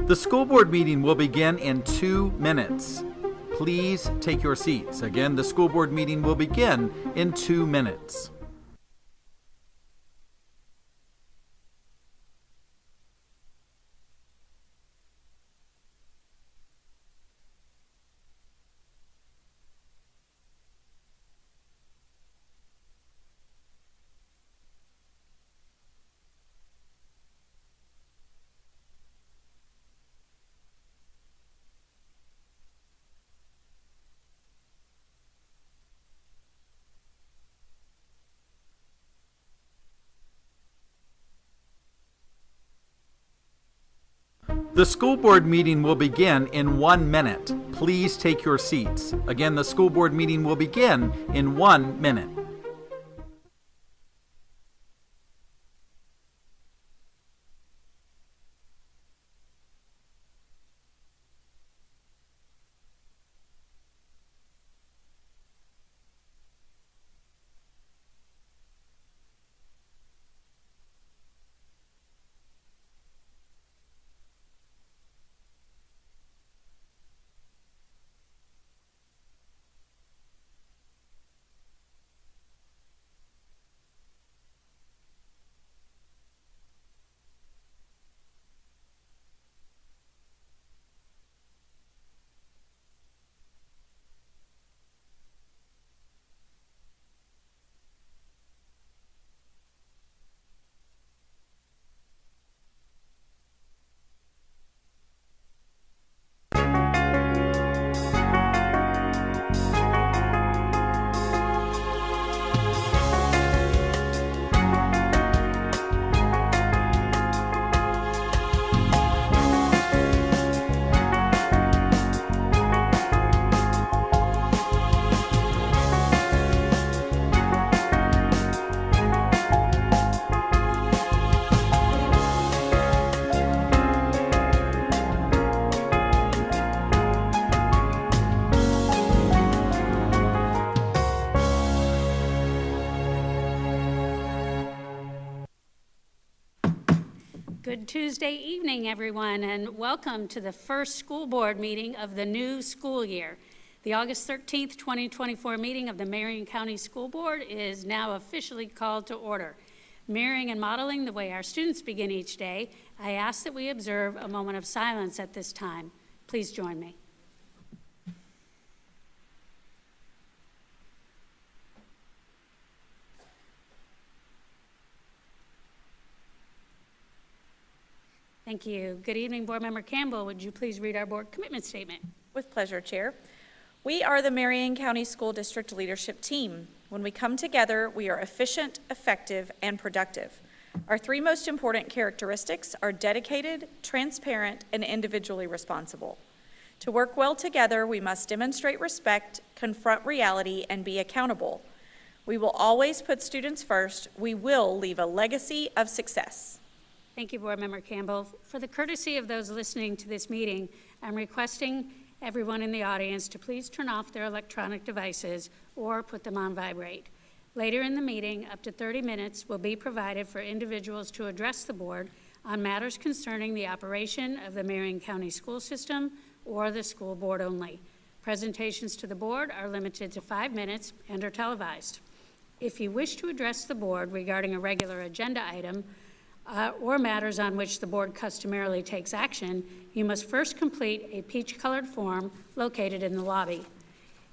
The school board meeting will begin in 2 minutes. Please take your seats. Again, the school board meeting will begin in 2 minutes. The school board meeting will begin in 1 minute. Please take your seats. Again, the school board meeting will begin in 1 minute. Good Tuesday evening, everyone, and welcome to the first school board meeting of the new school year. The August 13th, 2024 meeting of the Marion County School Board is now officially called to order. Mirroring and modeling the way our students begin each day, I ask that we observe a moment of silence at this time. Please join me. Thank you. Good evening, Board Member Campbell. Would you please read our board commitment statement? With pleasure, Chair. We are the Marion County School District Leadership Team. When we come together, we are efficient, effective, and productive. Our three most important characteristics are dedicated, transparent, and individually responsible. To work well together, we must demonstrate respect, confront reality, and be accountable. We will always put students first. We will leave a legacy of success. Thank you, Board Member Campbell. For the courtesy of those listening to this meeting, I'm requesting everyone in the audience to please turn off their electronic devices or put them on vibrate. Later in the meeting, up to 30 minutes will be provided for individuals to address the board on matters concerning the operation of the Marion County school system or the school board only. Presentations to the board are limited to 5 minutes and are televised. If you wish to address the board regarding a regular agenda item, or matters on which the board customarily takes action, you must first complete a peach-colored form located in the lobby.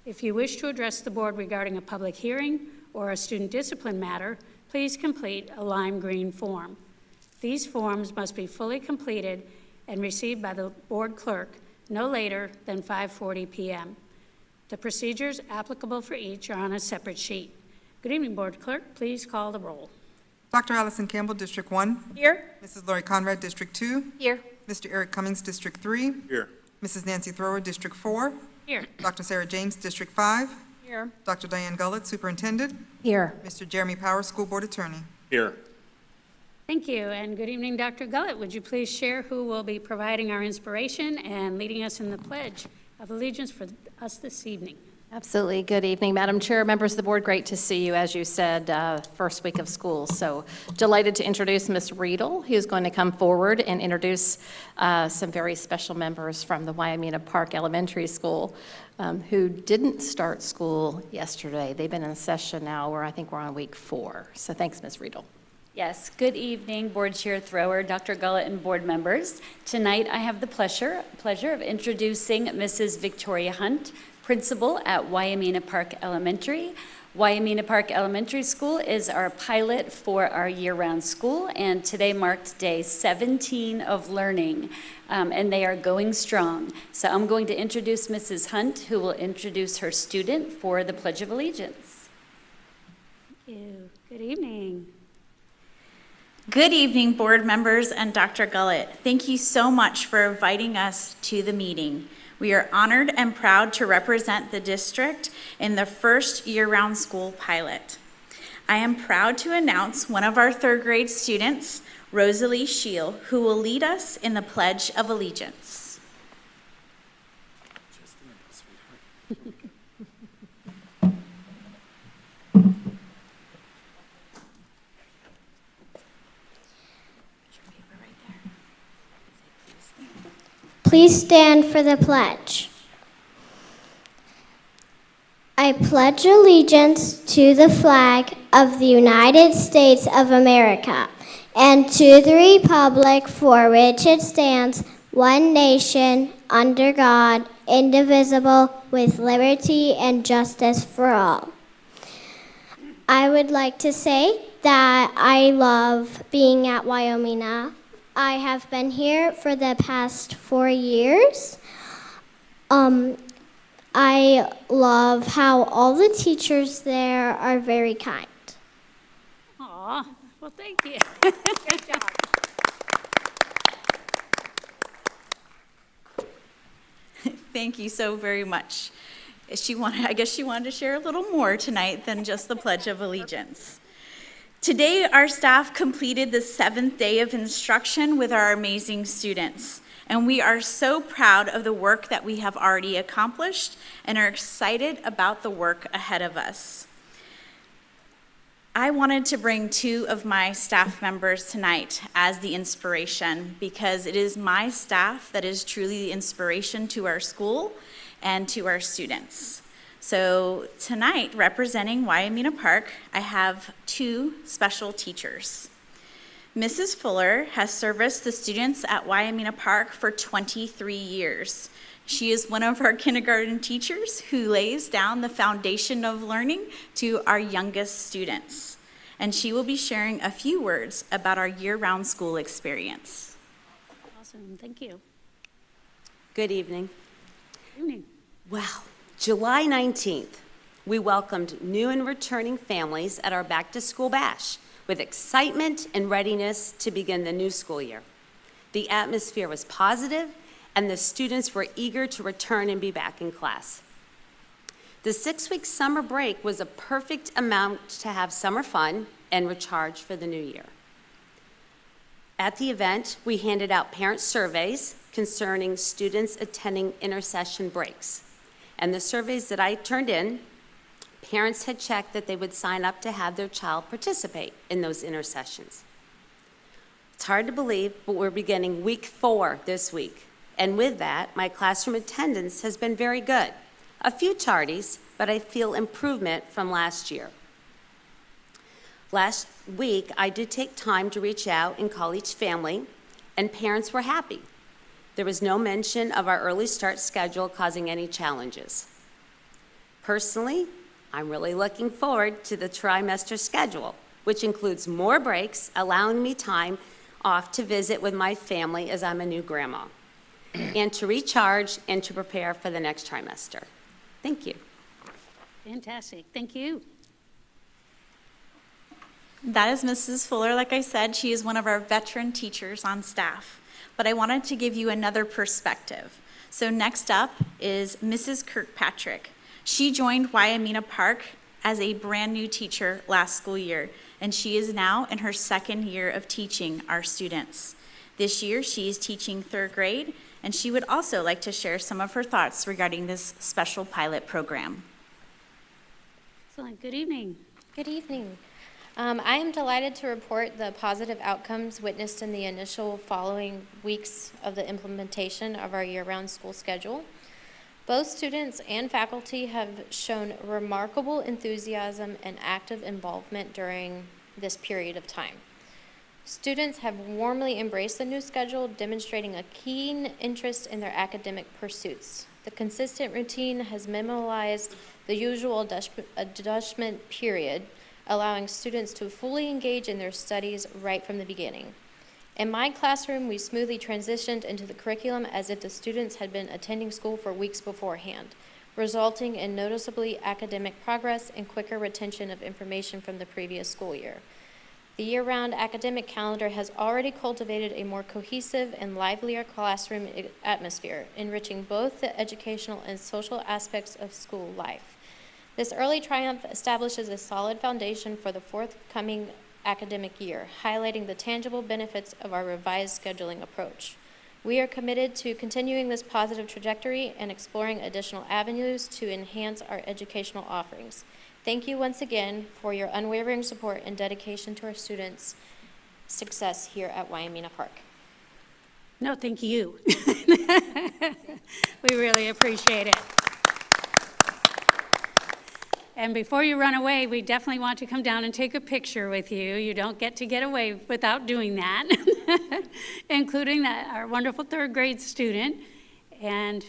If you wish to address the board regarding a public hearing or a student discipline matter, please complete a lime green form. These forms must be fully completed and received by the board clerk no later than 5:40 p.m. The procedures applicable for each are on a separate sheet. Good evening, Board Clerk. Please call the roll. Dr. Allison Campbell, District 1. Here. Mrs. Lori Conrad, District 2. Here. Mr. Eric Cummings, District 3. Here. Mrs. Nancy Thrower, District 4. Here. Dr. Sarah James, District 5. Here. Dr. Diane Gullett, Superintendent. Here. Mr. Jeremy Powers, School Board Attorney. Here. Thank you, and good evening, Dr. Gullett. Would you please share who will be providing our inspiration and leading us in the Pledge of Allegiance for us this evening? Absolutely. Good evening, Madam Chair, members of the board. Great to see you, as you said, first week of school. So delighted to introduce Ms. Riedel, who's going to come forward and introduce some very special members from the Wyoming Park Elementary School who didn't start school yesterday. They've been in session now where I think we're on week 4. So thanks, Ms. Riedel. Yes, good evening, Board Chair Thrower, Dr. Gullett, and board members. Tonight I have the pleasure of introducing Mrs. Victoria Hunt, principal at Wyoming Park Elementary. Wyoming Park Elementary School is our pilot for our year-round school, and today marked day 17 of learning, and they are going strong. So I'm going to introduce Mrs. Hunt, who will introduce her student for the Pledge of Allegiance. Thank you. Good evening. Good evening, board members and Dr. Gullett. Thank you so much for inviting us to the meeting. We are honored and proud to represent the district in the first year-round school pilot. I am proud to announce one of our third grade students, Rosalie Scheel, who will lead us in the Pledge of Allegiance. Just a minute, sweetheart. Please stand for the pledge. I pledge allegiance to the flag of the United States of America and to the republic for which it stands, one nation, under God, indivisible, with liberty and justice for all. I would like to say that I love being at Wyoming. I have been here for the past 4 years. I love how all the teachers there are very kind. Aw, well, thank you. Great job. Thank you so very much. I guess she wanted to share a little more tonight than just the Pledge of Allegiance. Today, our staff completed the 7th day of instruction with our amazing students, and we are so proud of the work that we have already accomplished and are excited about the work ahead of us. I wanted to bring 2 of my staff members tonight as the inspiration, because it is my staff that is truly the inspiration to our school and to our students. So tonight, representing Wyoming Park, I have 2 special teachers. Mrs. Fuller has serviced the students at Wyoming Park for 23 years. She is one of our kindergarten teachers who lays down the foundation of learning to our youngest students. And she will be sharing a few words about our year-round school experience. Awesome, thank you. Good evening. Good evening. Wow. July 19th, we welcomed new and returning families at our back-to-school bash with excitement and readiness to begin the new school year. The atmosphere was positive, and the students were eager to return and be back in class. The 6-week summer break was a perfect amount to have summer fun and recharge for the new year. At the event, we handed out parent surveys concerning students attending intercession breaks. And the surveys that I turned in, parents had checked that they would sign up to have their child participate in those intercessions. It's hard to believe, but we're beginning week 4 this week. And with that, my classroom attendance has been very good. A few tardies, but I feel improvement from last year. Last week, I did take time to reach out and call each family, and parents were happy. There was no mention of our early start schedule causing any challenges. Personally, I'm really looking forward to the trimester schedule, which includes more breaks, allowing me time off to visit with my family as I'm a new grandma, and to recharge and to prepare for the next trimester. Thank you. Fantastic, thank you. That is Mrs. Fuller. Like I said, she is one of our veteran teachers on staff. But I wanted to give you another perspective. So next up is Mrs. Kirkpatrick. She joined Wyoming Park as a brand new teacher last school year, and she is now in her 2nd year of teaching our students. This year, she is teaching 3rd grade, and she would also like to share some of her thoughts regarding this special pilot program. Excellent. Good evening. Good evening. I am delighted to report the positive outcomes witnessed in the initial following weeks of the implementation of our year-round school schedule. Both students and faculty have shown remarkable enthusiasm and active involvement during this period of time. Students have warmly embraced the new schedule, demonstrating a keen interest in their academic pursuits. The consistent routine has minimalized the usual adjustment period, allowing students to fully engage in their studies right from the beginning. In my classroom, we smoothly transitioned into the curriculum as if the students had been attending school for weeks beforehand, resulting in noticeably academic progress and quicker retention of information from the previous school year. The year-round academic calendar has already cultivated a more cohesive and livelier classroom atmosphere, enriching both the educational and social aspects of school life. This early triumph establishes a solid foundation for the forthcoming academic year, highlighting the tangible benefits of our revised scheduling approach. We are committed to continuing this positive trajectory and exploring additional avenues to enhance our educational offerings. Thank you once again for your unwavering support and dedication to our students' success here at Wyoming Park. No, thank you. We really appreciate it. And before you run away, we definitely want to come down and take a picture with you. You don't get to get away without doing that, including our wonderful third grade student. And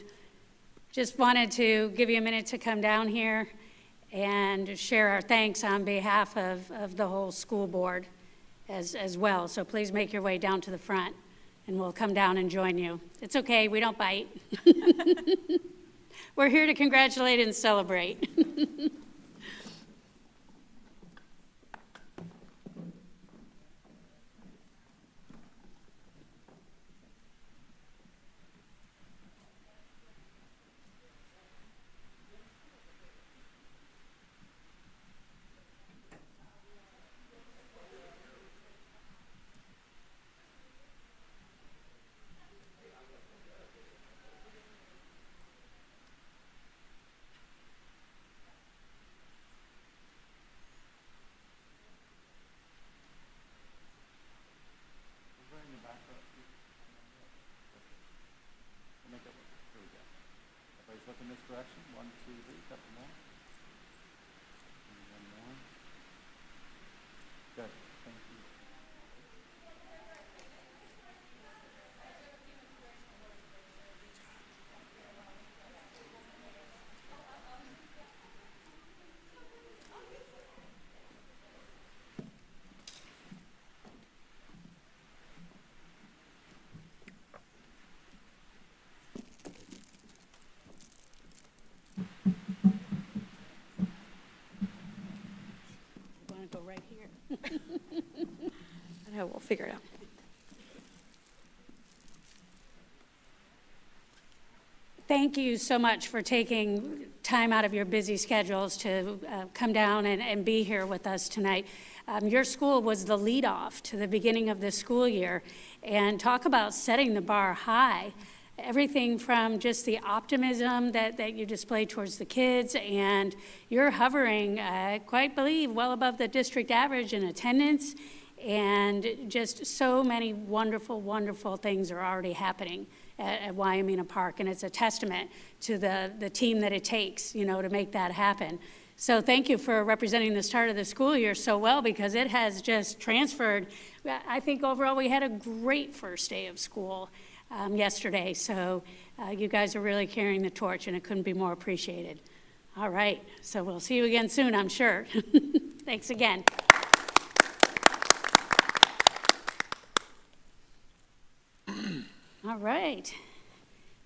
just wanted to give you a minute to come down here and share our thanks on behalf of the whole school board as well. So please make your way down to the front, and we'll come down and join you. It's okay, we don't bite. We're here to congratulate and celebrate. Look in this direction. 1, 2, 3, couple more. And one more. Good. Thank you. Go right here. I know, we'll figure it out. Thank you so much for taking time out of your busy schedules to come down and be here with us tonight. Your school was the lead-off to the beginning of this school year, and talk about setting the bar high. Everything from just the optimism that you display towards the kids, and you're hovering, I quite believe, well above the district average in attendance, and just so many wonderful, wonderful things are already happening at Wyoming Park, and it's a testament to the team that it takes, to make that happen. So thank you for representing the start of the school year so well, because it has just transferred. I think overall we had a great first day of school yesterday, so you guys are really carrying the torch, and it couldn't be more appreciated. All right, so we'll see you again soon, I'm sure. Thanks again. All right.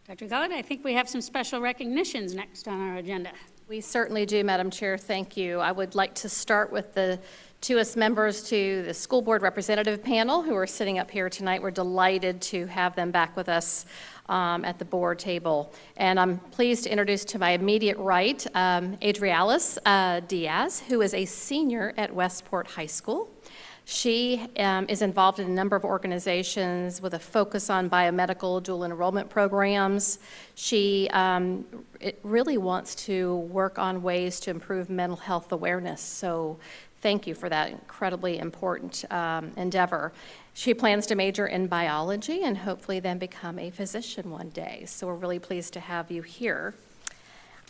Dr. Gullett, I think we have some special recognitions next on our agenda. We certainly do, Madam Chair. Thank you. I would like to start with the 2 members to the school board representative panel who are sitting up here tonight. We're delighted to have them back with us at the board table. And I'm pleased to introduce to my immediate right, Adrialis Diaz, who is a senior at Westport High School. She is involved in a number of organizations with a focus on biomedical dual enrollment programs. She really wants to work on ways to improve mental health awareness. So thank you for that incredibly important endeavor. She plans to major in biology and hopefully then become a physician one day. So we're really pleased to have you here.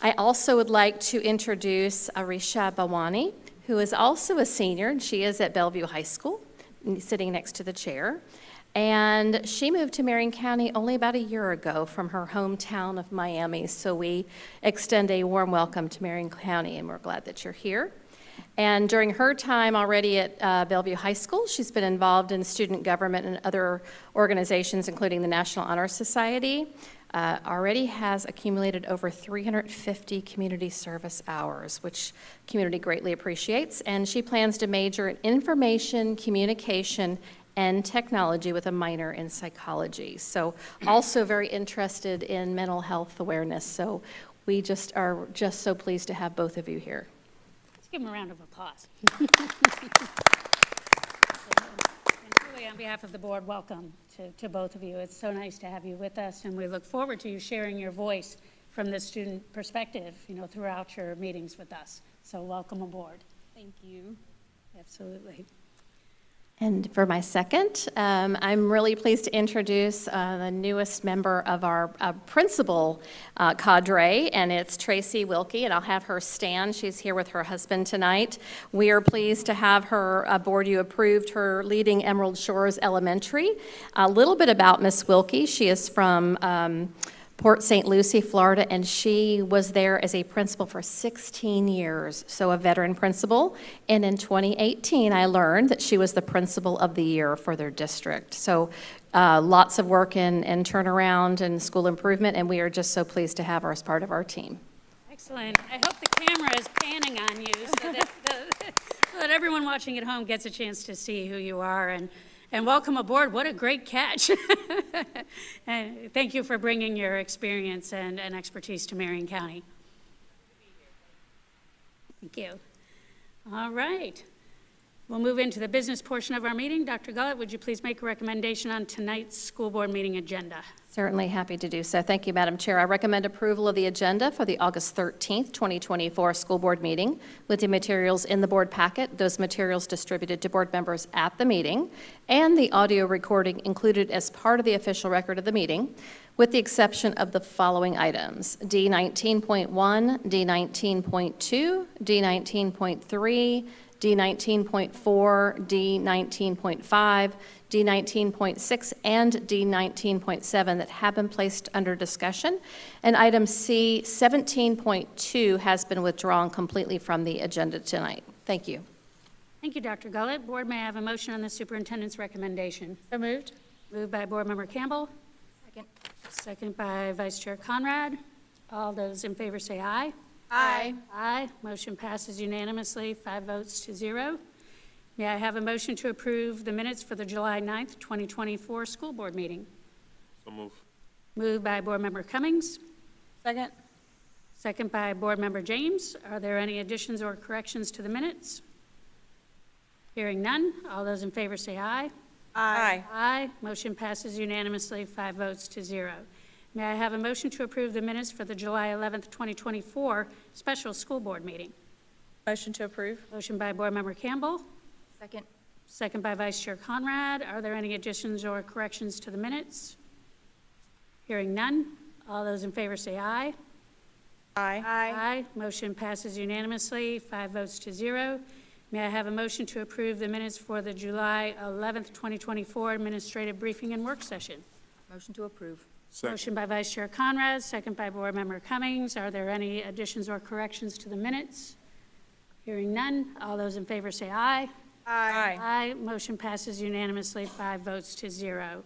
I also would like to introduce Arisha Bawani, who is also a senior, and she is at Bellevue High School, sitting next to the chair. And she moved to Marion County only about a year ago from her hometown of Miami. So we extend a warm welcome to Marion County, and we're glad that you're here. And during her time already at Bellevue High School, she's been involved in student government and other organizations, including the National Honor Society. Already has accumulated over 350 community service hours, which community greatly appreciates. And she plans to major in information, communication, and technology with a minor in psychology. So also very interested in mental health awareness. So we are just so pleased to have both of you here. Give them a round of applause. And truly, on behalf of the board, welcome to both of you. It's so nice to have you with us, and we look forward to you sharing your voice from the student perspective, throughout your meetings with us. So welcome aboard. Thank you. Absolutely. And for my second, I'm really pleased to introduce the newest member of our principal cadre, and it's Tracy Wilkie, and I'll have her stand. She's here with her husband tonight. We are pleased to have her aboard. You approved her leading Emerald Shores Elementary. A little bit about Miss Wilkie. She is from Port St. Lucie, Florida, and she was there as a principal for 16 years, so a veteran principal. And in 2018, I learned that she was the principal of the year for their district. So lots of work in turnaround and school improvement, and we are just so pleased to have her as part of our team. Excellent. I hope the camera is panning on you so that everyone watching at home gets a chance to see who you are. And welcome aboard. What a great catch. And thank you for bringing your experience and expertise to Marion County. Thank you. All right. We'll move into the business portion of our meeting. Dr. Gullett, would you please make a recommendation on tonight's school board meeting agenda? Certainly happy to do so. Thank you, Madam Chair. I recommend approval of the agenda for the August 13th, 2024 school board meeting with the materials in the board packet, those materials distributed to board members at the meeting, and the audio recording included as part of the official record of the meeting, with the exception of the following items: D19.1, D19.2, D19.3, D19.4, D19.5, D19.6, and D19.7 that have been placed under discussion. And item C, 17.2, has been withdrawn completely from the agenda tonight. Thank you. Thank you, Dr. Gullett. Board, may I have a motion on the superintendent's recommendation? So moved. Moved by Board Member Campbell. Second. Second by Vice Chair Conrad. All those in favor say aye. Aye. Aye. Motion passes unanimously, 5 votes to 0. May I have a motion to approve the minutes for the July 9th, 2024 school board meeting? So move. Moved by Board Member Cummings. Second. Second by Board Member James. Are there any additions or corrections to the minutes? Hearing none. All those in favor say aye. Aye. Aye. Motion passes unanimously, 5 votes to 0. May I have a motion to approve the minutes for the July 11th, 2024 special school board meeting? Motion to approve. Motion by Board Member Campbell. Second. Second by Vice Chair Conrad. Are there any additions or corrections to the minutes? Hearing none. All those in favor say aye. Aye. Aye. Motion passes unanimously, 5 votes to 0. May I have a motion to approve the minutes for the July 11th, 2024 administrative briefing and work session? Motion to approve. Second. Motion by Vice Chair Conrad, second by Board Member Cummings. Are there any additions or corrections to the minutes? Hearing none. All those in favor say aye. Aye. Aye. Motion passes unanimously, 5 votes to 0.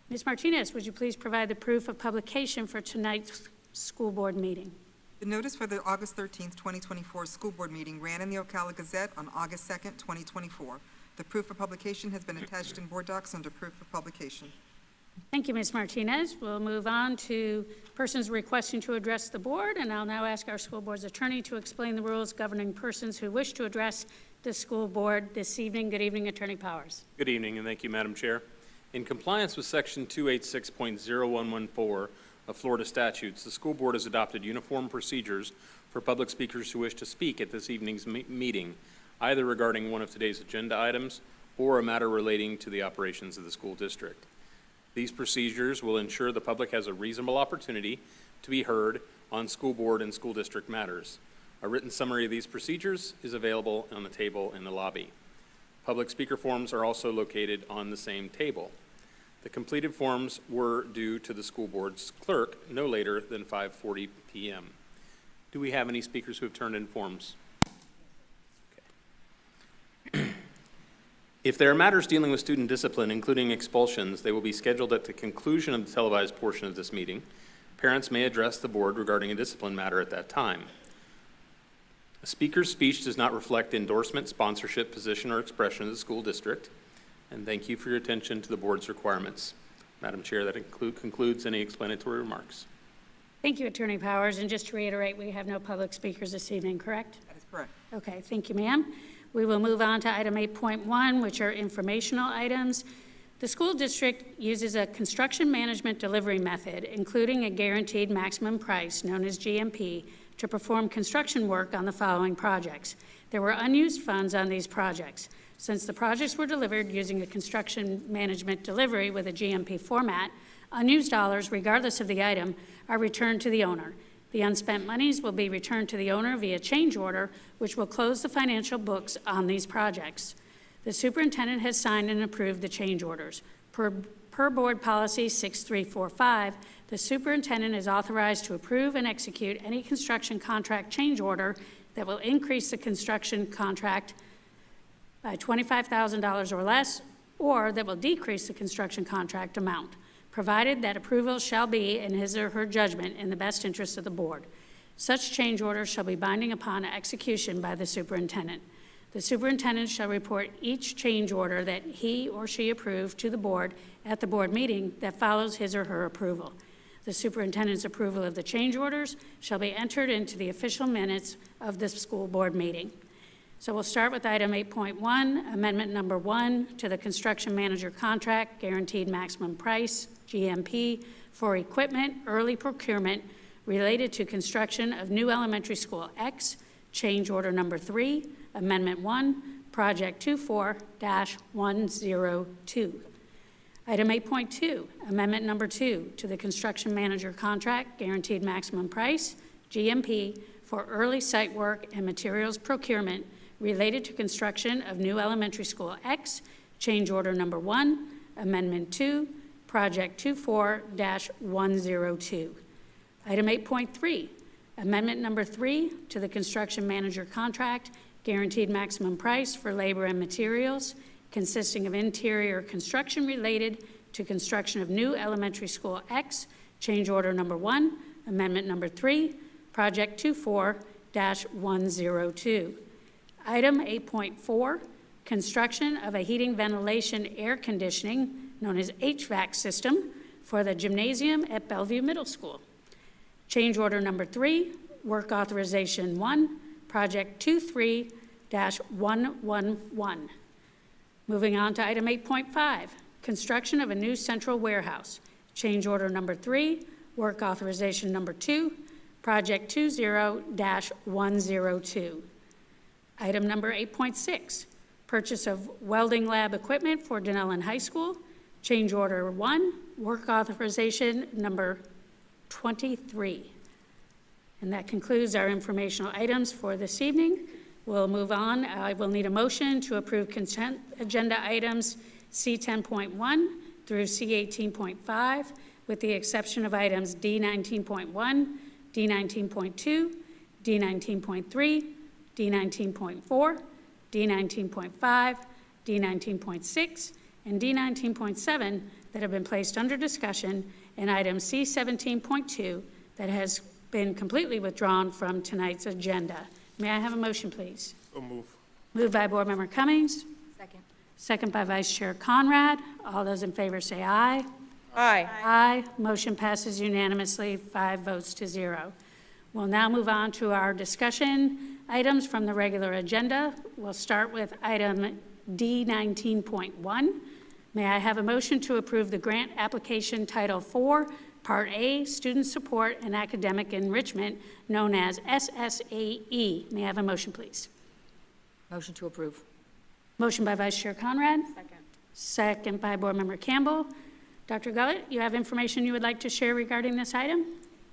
Ms. Martinez, would you please provide the proof of publication for tonight's school board meeting? The notice for the August 13th, 2024 school board meeting ran in the Ocala Gazette on August 2nd, 2024. The proof of publication has been attached in board docs under proof of publication. Thank you, Ms. Martinez. We'll move on to persons requesting to address the board, and I'll now ask our school board's attorney to explain the rules governing persons who wish to address the school board this evening. Good evening, Attorney Powers. Good evening, and thank you, Madam Chair. In compliance with Section 286.0114 of Florida statutes, the school board has adopted uniform procedures for public speakers who wish to speak at this evening's meeting, either regarding one of today's agenda items or a matter relating to the operations of the school district. These procedures will ensure the public has a reasonable opportunity to be heard on school board and school district matters. A written summary of these procedures is available on the table in the lobby. Public speaker forms are also located on the same table. The completed forms were due to the school board's clerk no later than 5:40 p.m. Do we have any speakers who have turned in forms? Okay. If there are matters dealing with student discipline, including expulsions, they will be scheduled at the conclusion of the televised portion of this meeting. Parents may address the board regarding a discipline matter at that time. A speaker's speech does not reflect endorsement, sponsorship, position, or expression of the school district. And thank you for your attention to the board's requirements. Madam Chair, that concludes any explanatory remarks. Thank you, Attorney Powers. And just to reiterate, we have no public speakers this evening, correct? That is correct. Okay, thank you, ma'am. We will move on to item 8.1, which are informational items. The school district uses a construction management delivery method, including a guaranteed maximum price, known as GMP, to perform construction work on the following projects. There were unused funds on these projects. Since the projects were delivered using a construction management delivery with a GMP format, unused dollars, regardless of the item, are returned to the owner. The unspent monies will be returned to the owner via change order, which will close the financial books on these projects. The superintendent has signed and approved the change orders. Per Board Policy 6345, the superintendent is authorized to approve and execute any construction contract change order that will increase the construction contract by $25,000 or less, or that will decrease the construction contract amount, provided that approval shall be, in his or her judgment, in the best interest of the board. Such change orders shall be binding upon execution by the superintendent. The superintendent shall report each change order that he or she approved to the board at the board meeting that follows his or her approval. The superintendent's approval of the change orders shall be entered into the official minutes of the school board meeting. So we'll start with item 8.1, amendment number 1 to the construction manager contract, guaranteed maximum price, GMP, for equipment early procurement related to construction of new elementary school X, change order number 3, amendment 1, project 24-102. Item 8.2, amendment number 2 to the construction manager contract, guaranteed maximum price, GMP, for early site work and materials procurement related to construction of new elementary school X, change order number 1, amendment 2, project 24-102. Item 8.3, amendment number 3 to the construction manager contract, guaranteed maximum price for labor and materials consisting of interior construction related to construction of new elementary school X, change order number 1, amendment number 3, project 24-102. Item 8.4, construction of a heating, ventilation, air conditioning, known as HVAC system, for the gymnasium at Bellevue Middle School. Change order number 3, work authorization 1, project 23-111. Moving on to item 8.5, construction of a new central warehouse. Change order number 3, work authorization number 2, project 20-102. Item number 8.6, purchase of welding lab equipment for Denellen High School. Change order 1, work authorization number 23. And that concludes our informational items for this evening. We'll move on. I will need a motion to approve consent agenda items C10.1 through C18.5, with the exception of items D19.1, D19.2, D19.3, D19.4, D19.5, D19.6, and D19.7 that have been placed under discussion, and item C17.2 that has been completely withdrawn from tonight's agenda. May I have a motion, please? So move. Moved by Board Member Cummings, Second. second by Vice Chair Conrad. All those in favor say aye. Aye. Aye. Motion passes unanimously, 5 votes to 0. We'll now move on to our discussion items from the regular agenda. We'll start with item D19.1. May I have a motion to approve the grant application Title IV, Part A, Student Support and Academic Enrichment, known as SSAE. May I have a motion, please? Motion to approve. Motion by Vice Chair Conrad. Second by Board Member Campbell. Dr. Gullett, you have information you would like to share regarding this item?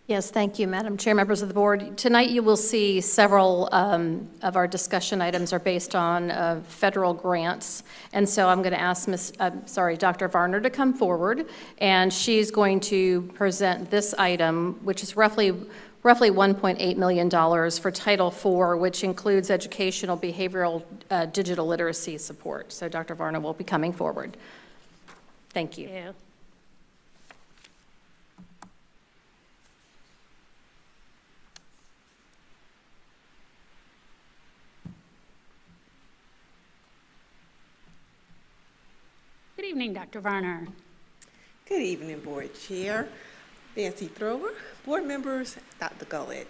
Yes, thank you, Madam Chair, members of the board. Tonight you will see several of our discussion items are based on federal grants. And so I'm going to ask Dr. Varner to come forward, and she's going to present this item, which is roughly $1.8 million for Title IV, which includes educational, behavioral, digital literacy support. So Dr. Varner will be coming forward. Thank you. Yeah. Good evening, Dr. Varner. Good evening, Board Chair, Nancy Thrower, Board members, Dr. Gullett.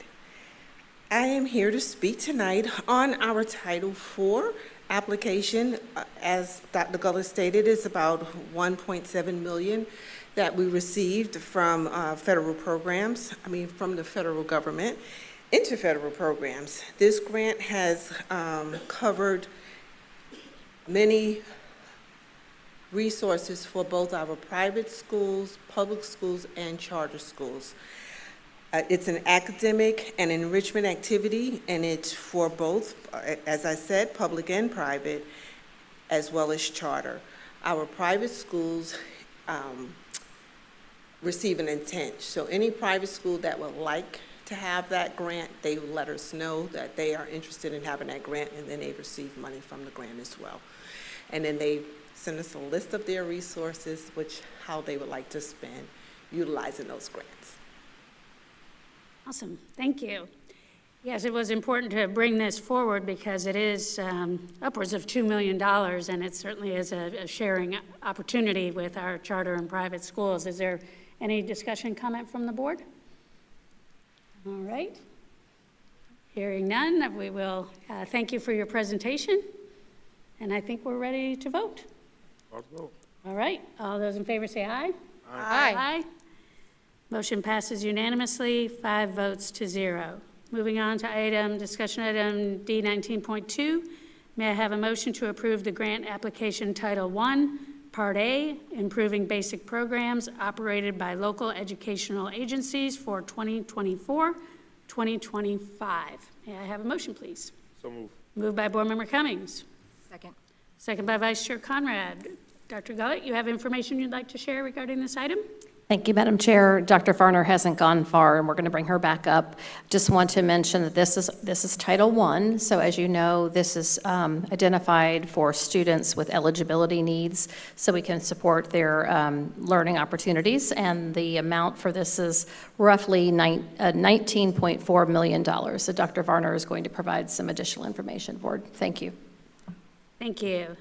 I am here to speak tonight on our Title IV application. As Dr. Gullett stated, it's about $1.7 million that we received from federal programs, from the federal government into federal programs. This grant has covered many resources for both our private schools, public schools, and charter schools. It's an academic and enrichment activity, and it's for both, as I said, public and private, as well as charter. Our private schools receive an intent. So any private school that would like to have that grant, they let us know that they are interested in having that grant, and then they receive money from the grant as well. And then they send us a list of their resources, how they would like to spend utilizing those grants. Awesome, thank you. Yes, it was important to bring this forward because it is upwards of $2 million, and it certainly is a sharing opportunity with our charter and private schools. Is there any discussion, comment from the board? All right. Hearing none, we will thank you for your presentation, and I think we're ready to vote. Let's go. All right, all those in favor say aye. Aye. Motion passes unanimously, 5 votes to 0. Moving on to discussion item D19.2. May I have a motion to approve the grant application Title I, Part A, Improving Basic Programs operated by local educational agencies for 2024-2025. May I have a motion, please? So move. Moved by Board Member Cummings. Second. Second by Vice Chair Conrad. Dr. Gullett, you have information you'd like to share regarding this item? Thank you, Madam Chair. Dr. Varner hasn't gone far, and we're going to bring her back up. Just want to mention that this is Title I, so as you know, this is identified for students with eligibility needs, so we can support their learning opportunities, and the amount for this is roughly $19.4 million. So Dr. Varner is going to provide some additional information. Board, thank you. Thank you.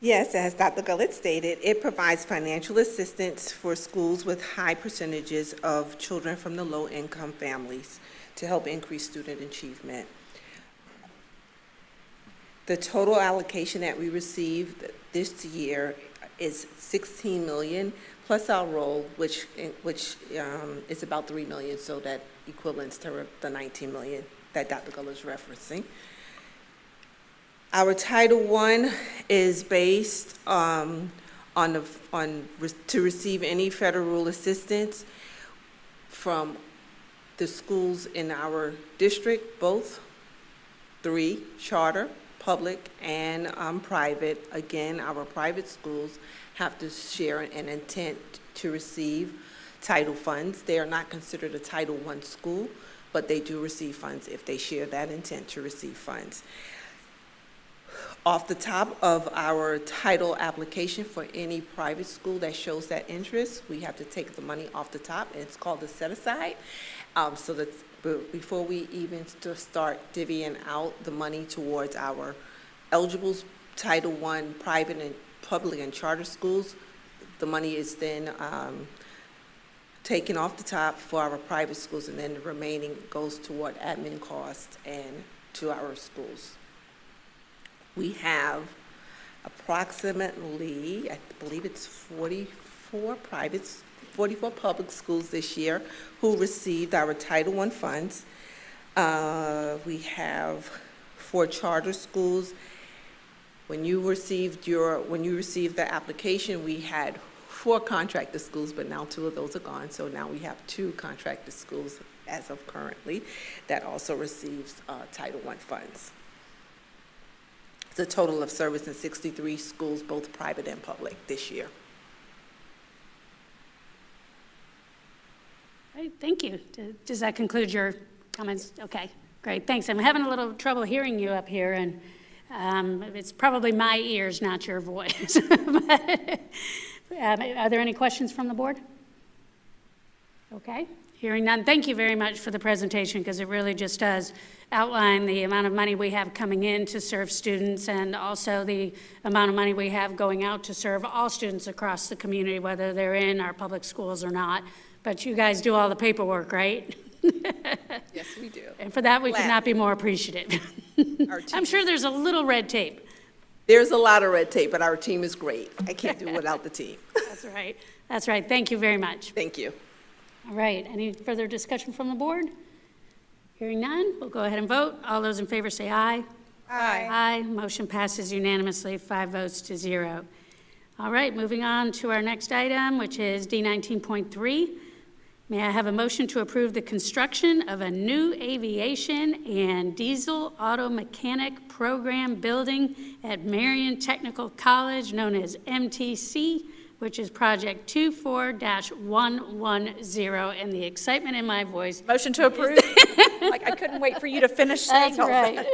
Yes, as Dr. Gullett stated, it provides financial assistance for schools with high percentages of children from the low-income families to help increase student achievement. The total allocation that we received this year is $16 million, plus our role, which is about $3 million, so that equivalents to the $19 million that Dr. Gullett is referencing. Our Title I is based to receive any federal assistance from the schools in our district, both 3, charter, public, and private. Again, our private schools have to share an intent to receive title funds. They are not considered a Title I school, but they do receive funds if they share that intent to receive funds. Off the top of our title application for any private school that shows that interest, we have to take the money off the top, and it's called a set-aside. So that before we even start divvying out the money towards our eligible Title I private and public and charter schools, the money is then taken off the top for our private schools, and then the remaining goes toward admin costs and to our schools. We have approximately, I believe it's 44 public schools this year who received our Title I funds. We have 4 charter schools. When you received the application, we had 4 contracted schools, but now 2 of those are gone. So now we have 2 contracted schools as of currently that also receives Title I funds. It's a total of service in 63 schools, both private and public, this year. Great, thank you. Does that conclude your comments? Okay, great, thanks. I'm having a little trouble hearing you up here, and it's probably my ears, not your voice. Are there any questions from the board? Okay, hearing none. Thank you very much for the presentation, because it really just does outline the amount of money we have coming in to serve students, and also the amount of money we have going out to serve all students across the community, whether they're in our public schools or not. But you guys do all the paperwork, right? Yes, we do. And for that, we could not be more appreciative. I'm sure there's a little red tape. There's a lot of red tape, but our team is great. I can't do it without the team. That's right. That's right. Thank you very much. Thank you. All right. Any further discussion from the board? Hearing none, we'll go ahead and vote. All those in favor say aye. Aye. Aye. Motion passes unanimously, 5 votes to 0. All right, moving on to our next item, which is D19.3. May I have a motion to approve the construction of a new aviation and diesel auto mechanic program building at Marion Technical College, known as MTC, which is project 24-110, and the excitement in my voice. Motion to approve. Like, I couldn't wait for you to finish saying all that.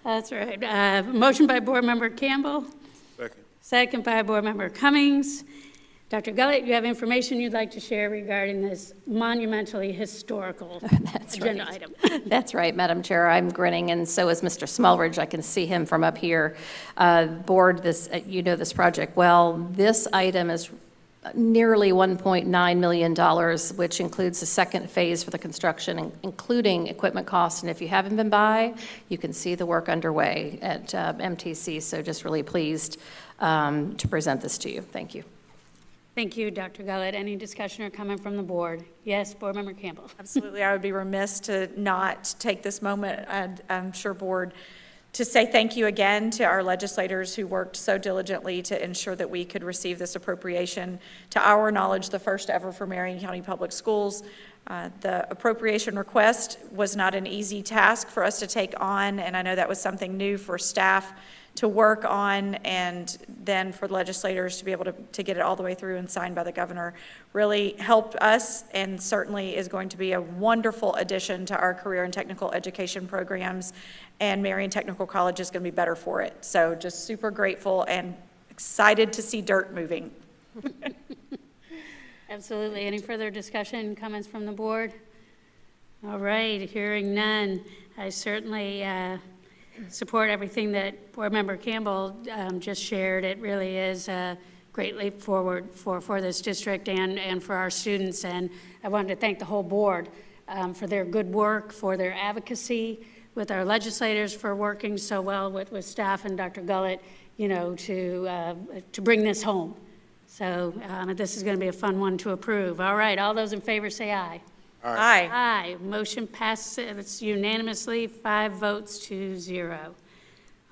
That's right. Motion by Board Member Campbell. Second. Second by Board Member Cummings. Dr. Gullett, you have information you'd like to share regarding this monumentally historical agenda item. That's right, Madam Chair. I'm grinning, and so is Mr. Smallridge. I can see him from up here. Board, you know this project well. This item is nearly $1.9 million, which includes the second phase for the construction, including equipment costs. And if you haven't been by, you can see the work underway at MTC. So just really pleased to present this to you. Thank you. Thank you, Dr. Gullett. Any discussion or comment from the board? Yes, Board Member Campbell. Absolutely. I would be remiss to not take this moment, and I'm sure, Board, to say thank you again to our legislators who worked so diligently to ensure that we could receive this appropriation. To our knowledge, the first ever for Marion County Public Schools. The appropriation request was not an easy task for us to take on, and I know that was something new for staff to work on, and then for legislators to be able to get it all the way through and signed by the governor really helped us, and certainly is going to be a wonderful addition to our career and technical education programs, and Marion Technical College is going to be better for it. So just super grateful and excited to see dirt moving. Absolutely. Any further discussion, comments from the board? All right, hearing none. I certainly support everything that Board Member Campbell just shared. It really is a great leap forward for this district and for our students. And I wanted to thank the whole board for their good work, for their advocacy, with our legislators for working so well with staff and Dr. Gullett, you know, to bring this home. So this is going to be a fun one to approve. All right, all those in favor say aye. Aye. Aye. Motion passes unanimously, 5 votes to 0.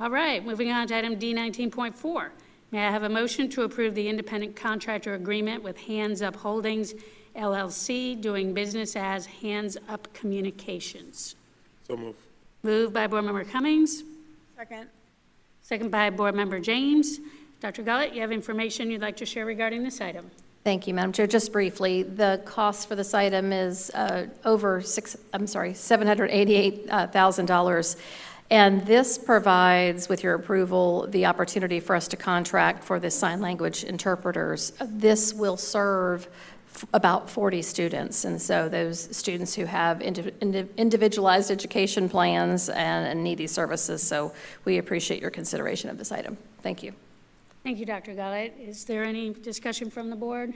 All right, moving on to item D19.4. May I have a motion to approve the independent contractor agreement with Hands Up Holdings, LLC, doing business as Hands Up Communications? So move. Moved by Board Member Cummings. Second. Second by Board Member James. Dr. Gullett, you have information you'd like to share regarding this item? Thank you, Madam Chair. Just briefly, the cost for this item is $788,000. And this provides, with your approval, the opportunity for us to contract for the sign language interpreters. This will serve about 40 students. And so those students who have individualized education plans and need these services. So we appreciate your consideration of this item. Thank you. Thank you, Dr. Gullett. Is there any discussion from the board?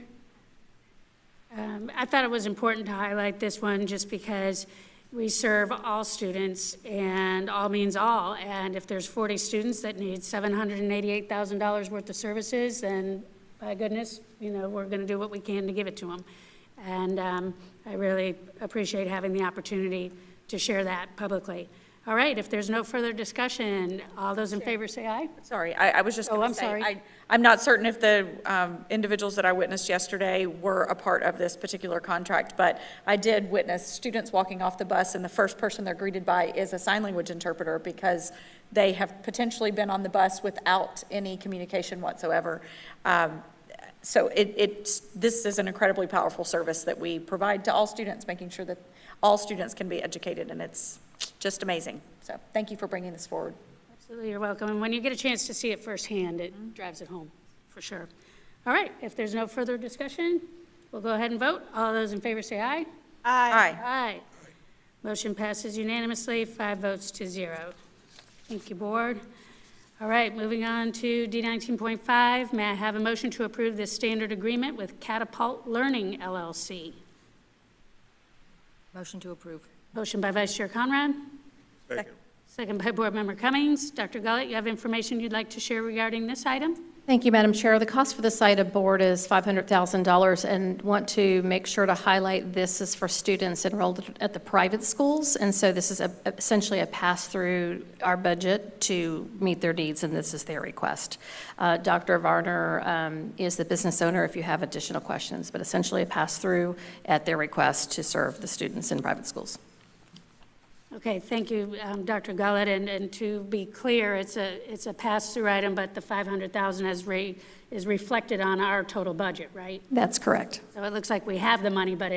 I thought it was important to highlight this one just because we serve all students, and all means all. And if there's 40 students that need $788,000 worth of services, then by goodness, we're going to do what we can to give it to them. And I really appreciate having the opportunity to share that publicly. All right, if there's no further discussion, all those in favor say aye. Sorry, I was just going I'm to say, sorry. I'm not certain if the individuals that I witnessed yesterday were a part of this particular contract, but I did witness students walking off the bus, and the first person they're greeted by is a sign language interpreter because they have potentially been on the bus without any communication whatsoever. So this is an incredibly powerful service that we provide to all students, making sure that all students can be educated, and it's just amazing. So thank you for bringing this forward. Absolutely, you're welcome. And when you get a chance to see it firsthand, it drives it home, for sure. All right, if there's no further discussion, we'll go ahead and vote. All those in favor say aye. Aye. Aye. Motion passes unanimously, 5 votes to 0. Thank you, board. All right, moving on to D19.5. May I have a motion to approve this standard agreement with Catapult Learning, LLC? Motion to approve. Motion by Vice Chair Conrad. Second by Board Member Cummings. Dr. Gullett, you have information you'd like to share regarding this item? Thank you, Madam Chair. The cost for this item, board, is $500,000, and want to make sure to highlight this is for students enrolled at the private schools, and so this is essentially a pass-through our budget to meet their needs, and this is their request. Dr. Varner is the business owner if you have additional questions, but essentially a pass-through at their request to serve the students in private schools. Okay, thank you, Dr. Gullett, and to be clear, it's a pass-through item, but the $500,000 is reflected on our total budget, right? That's correct. So it looks like we have the money, but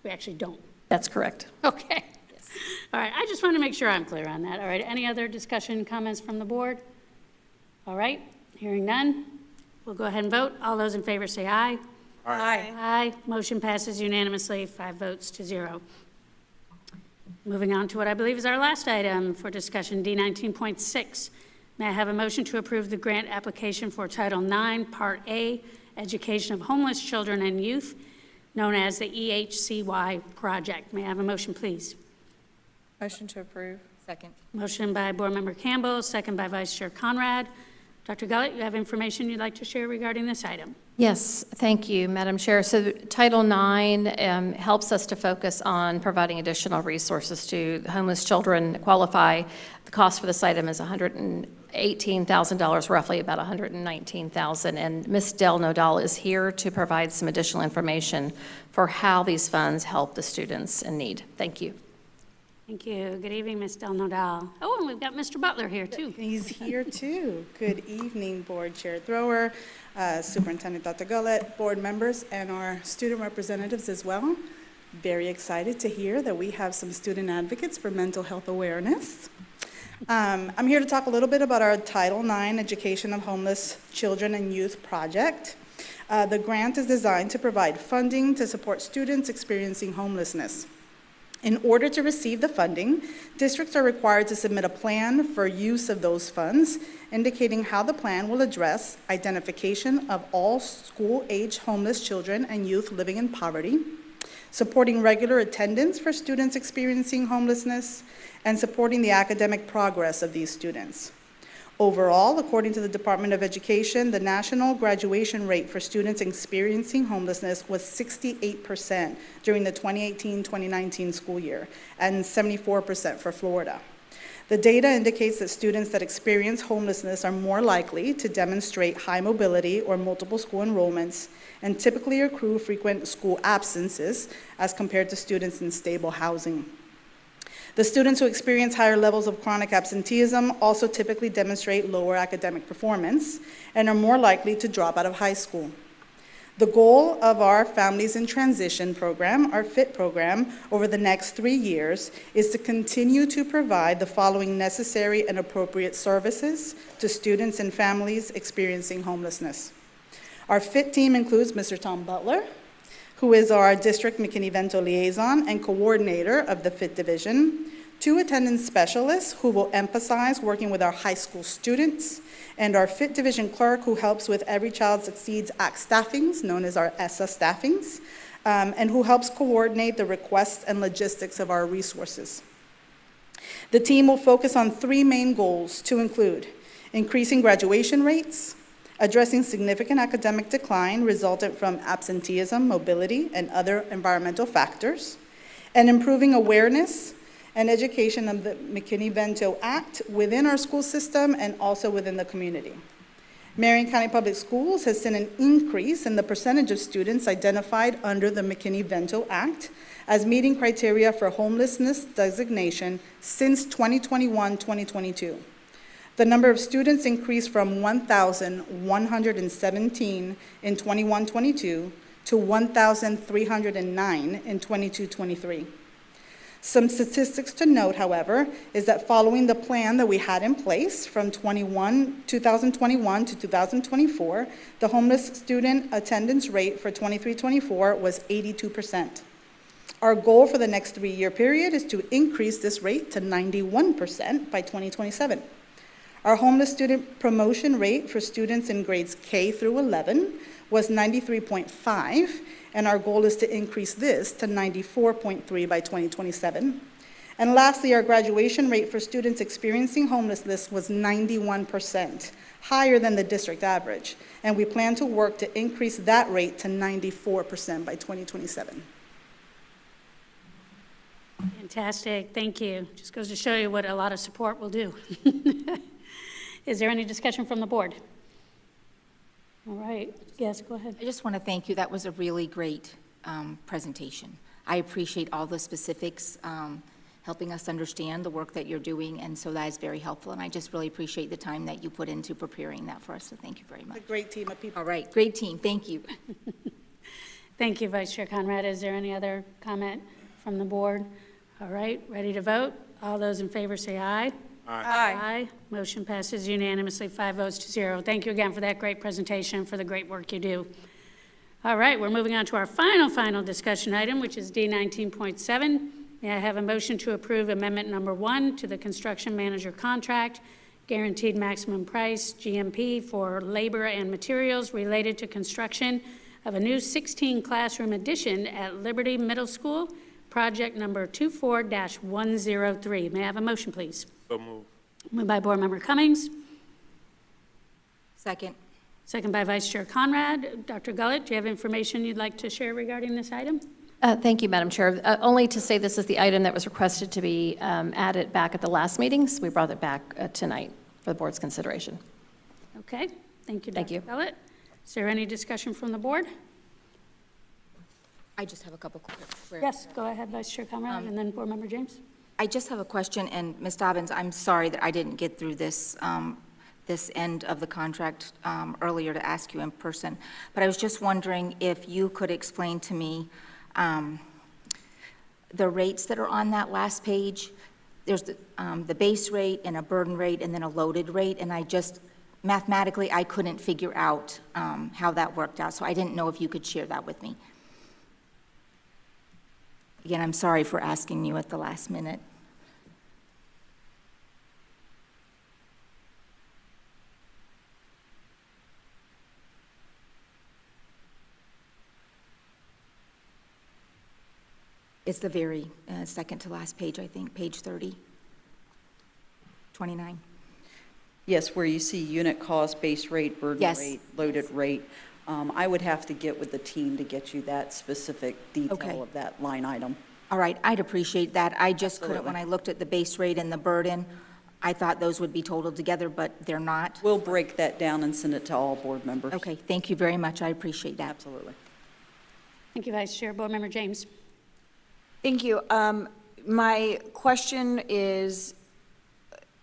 we actually don't. That's correct. Okay. Yes. All right, I just want to make sure I'm clear on that. All right, any other discussion, comments from the board? All right, hearing none, we'll go ahead and vote. All those in favor say aye. Aye. Aye. Motion passes unanimously, 5 votes to 0. Moving on to what I believe is our last item for discussion, D19.6. May I have a motion to approve the grant application for Title IX, Part A, Education of Homeless Children and Youth, known as the EHCY project. May I have a motion, please? Motion to approve. Second. Motion by Board Member Campbell, second by Vice Chair Conrad. Dr. Gullett, you have information you'd like to share regarding this item? Yes, thank you, Madam Chair. So Title IX helps us to focus on providing additional resources to homeless children that qualify. The cost for this item is $118,000, roughly about $119,000. And Ms. Del Nodal is here to provide some additional information for how these funds help the students in need. Thank you. Thank you. Good evening, Ms. Del Nodal. Oh, and we've got Mr. Butler here, too. He's here, too. Good evening, Board Chair Thrower, Superintendent Dr. Gullett, board members, and our student representatives as well. Very excited to hear that we have some student advocates for mental health awareness. I'm here to talk a little bit about our Title IX Education of Homeless Children and Youth project. The grant is designed to provide funding to support students experiencing homelessness. In order to receive the funding, districts are required to submit a plan for use of those funds, indicating how the plan will address identification of all school-age homeless children and youth living in poverty, supporting regular attendance for students experiencing homelessness, and supporting the academic progress of these students. Overall, according to the Department of Education, the national graduation rate for students experiencing homelessness was 68% during the 2018-2019 school year, and 74% for Florida. The data indicates that students that experience homelessness are more likely to demonstrate high mobility or multiple school enrollments, and typically accrue frequent school absences as compared to students in stable housing. The students who experience higher levels of chronic absenteeism also typically demonstrate lower academic performance and are more likely to drop out of high school. The goal of our Families in Transition program, our FIT program, over the next 3 years is to continue to provide the following necessary and appropriate services to students and families experiencing homelessness. Our FIT team includes Mr. Tom Butler, who is our District McKinney-Vento liaison and coordinator of the FIT division, 2 attendance specialists who will emphasize working with our high school students, and our FIT division clerk who helps with Every Child Succeeds Act staffings, known as our ESSA staffings, and who helps coordinate the requests and logistics of our resources. The team will focus on 3 main goals to include increasing graduation rates, addressing significant academic decline resultant from absenteeism, mobility, and other environmental factors, and improving awareness and education of the McKinney-Vento Act within our school system and also within the community. Marion County Public Schools has seen an increase in the percentage of students identified under the McKinney-Vento Act as meeting criteria for homelessness designation since 2021-2022. The number of students increased from 1,117 in 21-22 to 1,309 in 22-23. Some statistics to note, however, is that following the plan that we had in place from 2021 to 2024, the homeless student attendance rate for 23-24 was 82%. Our goal for the next 3-year period is to increase this rate to 91% by 2027. Our homeless student promotion rate for students in grades K through 11 was 93.5, and our goal is to increase this to 94.3 by 2027. And lastly, our graduation rate for students experiencing homelessness was 91%, higher than the district average, and we plan to work to increase that rate to 94% by 2027. Fantastic, thank you. Just goes to show you what a lot of support will do. Is there any discussion from the board? All right, yes, go ahead. I just want to thank you. That was a really great presentation. I appreciate all the specifics, helping us understand the work that you're doing, and so that is very helpful. And I just really appreciate the time that you put into preparing that for us, so thank you very much. A great team of people. All right, great team. Thank you. Thank you, Vice Chair Conrad. Is there any other comment from the board? All right, ready to vote? All those in favor say aye. Aye. Motion passes unanimously, 5 votes to 0. Thank you again for that great presentation, for the great work you do. All right, we're moving on to our final discussion item, which is D19.7. May I have a motion to approve amendment number 1 to the construction manager contract, guaranteed maximum price, GMP, for labor and materials related to construction of a new 16 classroom addition at Liberty Middle School, project number 24-103. May I have a motion, please? So moved. Moved by Board Member Cummings, Second. second by Vice Chair Conrad. Dr. Gullett, do you have information you'd like to share regarding this item? Thank you, Madam Chair. Only to say this is the item that was requested to be added back at the last meeting, so we brought it back tonight for the board's consideration. Okay, thank you, Thank you. Dr. Gullett. Is there any discussion from the board? I just have a couple quick. Yes, go ahead, Vice Chair Conrad, and then Board Member James. I just have a question, and Ms. Dobbins, I'm sorry that I didn't get through this, this end of the contract earlier to ask you in person, but I was just wondering if you could explain to me the rates that are on that last page. There's the base rate and a burden rate and then a loaded rate, and I just, mathematically, I couldn't figure out how that worked out, so I didn't know if you could share that with me. Again, I'm sorry for asking you at the last minute. It's the very second to last page, I think, page 30, 29. Yes, where you see unit cost, base rate, burden Yes. rate, loaded rate. I would have to get with the team to get you that specific Okay. detail of that line item. All right, I'd appreciate that. I just couldn't, Absolutely. when I looked at the base rate and the burden, I thought those would be totaled together, but they're not. We'll break that down and send it to all board members. Okay, thank you very much. I appreciate that. Absolutely. Thank you, Vice Chair. Board Member James. Thank you. My question is,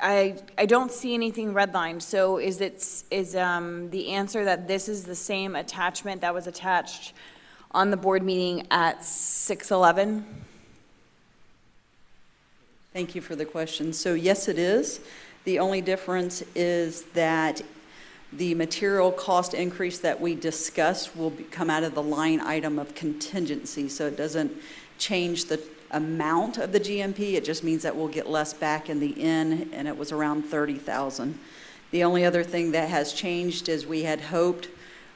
I don't see anything redlined, so is the answer that this is the same attachment that was attached on the board meeting at 6/11? Thank you for the question. So yes, it is. The only difference is that the material cost increase that we discussed will come out of the line item of contingency. So it doesn't change the amount of the GMP. It just means that we'll get less back in the end, and it was around $30,000. The only other thing that has changed is we had hoped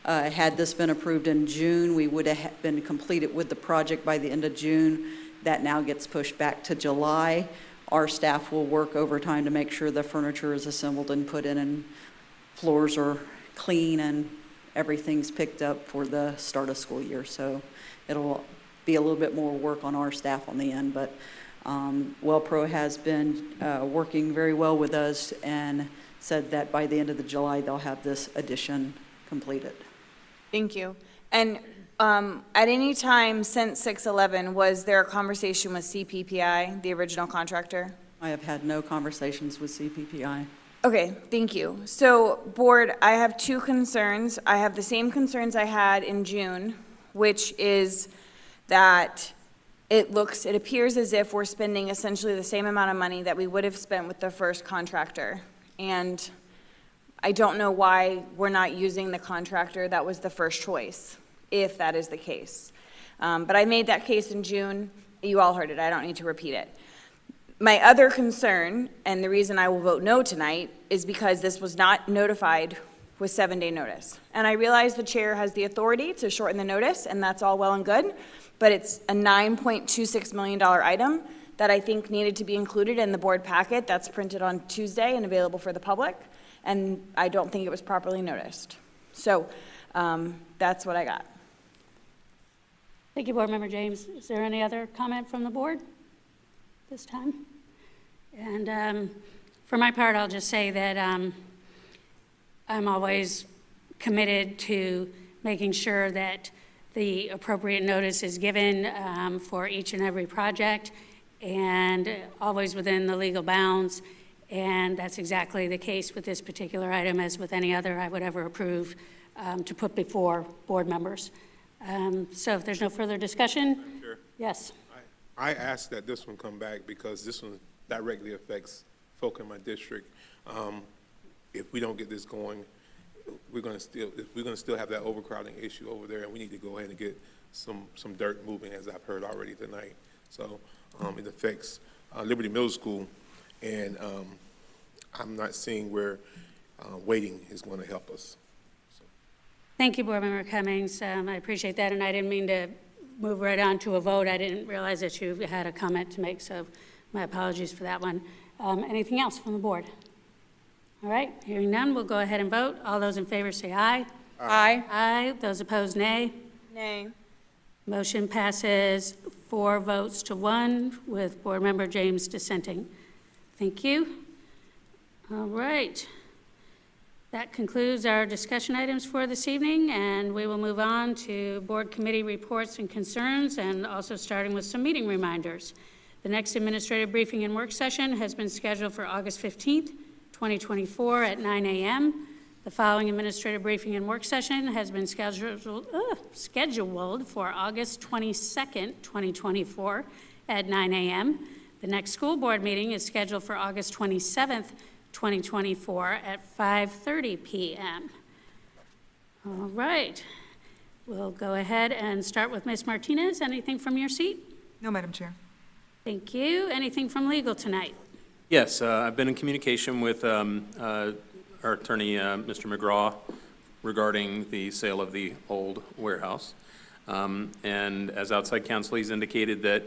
Had this been approved in June, we would have been completed with the project by the end of June. That now gets pushed back to July. Our staff will work overtime to make sure the furniture is assembled and put in, and floors are clean, and everything's picked up for the start of school year. So it'll be a little bit more work on our staff on the end, but WellPro has been working very well with us and said that by the end of July, they'll have this addition completed. Thank you. And at any time since 6/11, was there a conversation with CPPI, the original contractor? I have had no conversations with CPPI. Okay, thank you. So, board, I have two concerns. I have the same concerns I had in June, which is that it appears as if we're spending essentially the same amount of money that we would have spent with the first contractor. And I don't know why we're not using the contractor that was the first choice, if that is the case. But I made that case in June. You all heard it. I don't need to repeat it. My other concern, and the reason I will vote no tonight, is because this was not notified with 7-day notice. And I realize the chair has the authority to shorten the notice, and that's all well and good, but it's a $9.26 million item that I think needed to be included in the board packet that's printed on Tuesday and available for the public, and I don't think it was properly noticed. So that's what I got. Thank you, Board Member James. Is there any other comment from the board this time? And for my part, I'll just say that I'm always committed to making sure that the appropriate notice is given for each and every project, and always within the legal bounds. And that's exactly the case with this particular item, as with any other I would ever approve to put before board members. So if there's no further discussion. Madam Chair, Yes. I asked that this one come back because this one directly affects folk in my district. If we don't get this going, we're going to still have that overcrowding issue over there, and we need to go ahead and get some dirt moving, as I've heard already tonight. So it affects Liberty Middle School, and I'm not seeing where waiting is going to help us. Thank you, Board Member Cummings. I appreciate that, and I didn't mean to move right on to a vote. I didn't realize that you had a comment to make, so my apologies for that one. Anything else from the board? All right, hearing none, we'll go ahead and vote. All those in favor say aye. Aye. Aye. Those opposed, nay. Nay. Motion passes 4 votes to 1, with Board Member James dissenting. Thank you. All right. That concludes our discussion items for this evening, and we will move on to board committee reports and concerns, and also starting with some meeting reminders. The next administrative briefing and work session has been scheduled for August 15th, 2024 at 9 a.m. The following administrative briefing and work session has been scheduled for August 22nd, 2024 at 9 a.m. The next school board meeting is scheduled for August 27th, 2024 at 5:30 p.m. All right. We'll go ahead and start with Ms. Martinez. Anything from your seat? No, Madam Chair. Thank you. Anything from legal tonight? Yes, I've been in communication with our attorney, Mr. McGraw, regarding the sale of the old warehouse. And as outside counsel, he's indicated that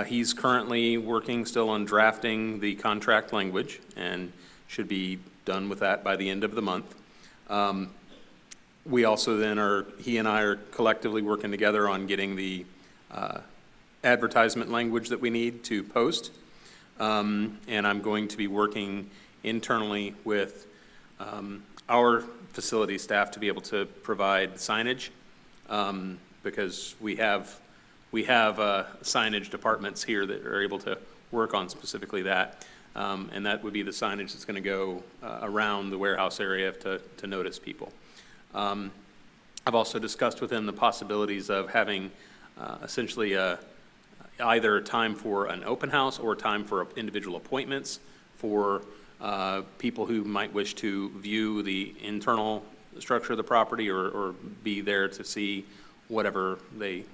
he's currently working still on drafting the contract language and should be done with that by the end of the month. We also then he and I are collectively working together on getting the advertisement language that we need to post. And I'm going to be working internally with our facility staff to be able to provide signage, because we have signage departments here that are able to work on specifically that. And that would be the signage that's going to go around the warehouse area to notice people. I've also discussed with him the possibilities of having essentially either time for an open house or time for individual appointments for people who might wish to view the internal structure of the property or be there to see whatever they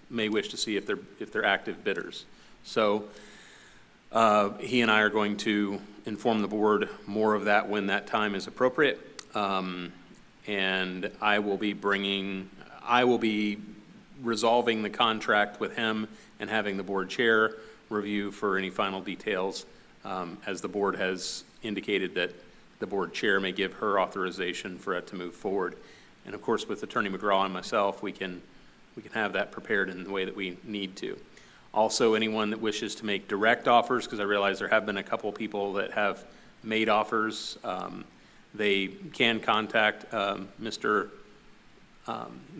may wish to see if they're active bidders. So he and I are going to inform the board more of that when that time is appropriate. and I will be resolving the contract with him and having the board chair review for any final details, as the board has indicated that the board chair may give her authorization for it to move forward. And of course, with Attorney McGraw and myself, we can have that prepared in the way that we need to. Also, anyone that wishes to make direct offers, because I realize there have been a couple people that have made offers, they can contact they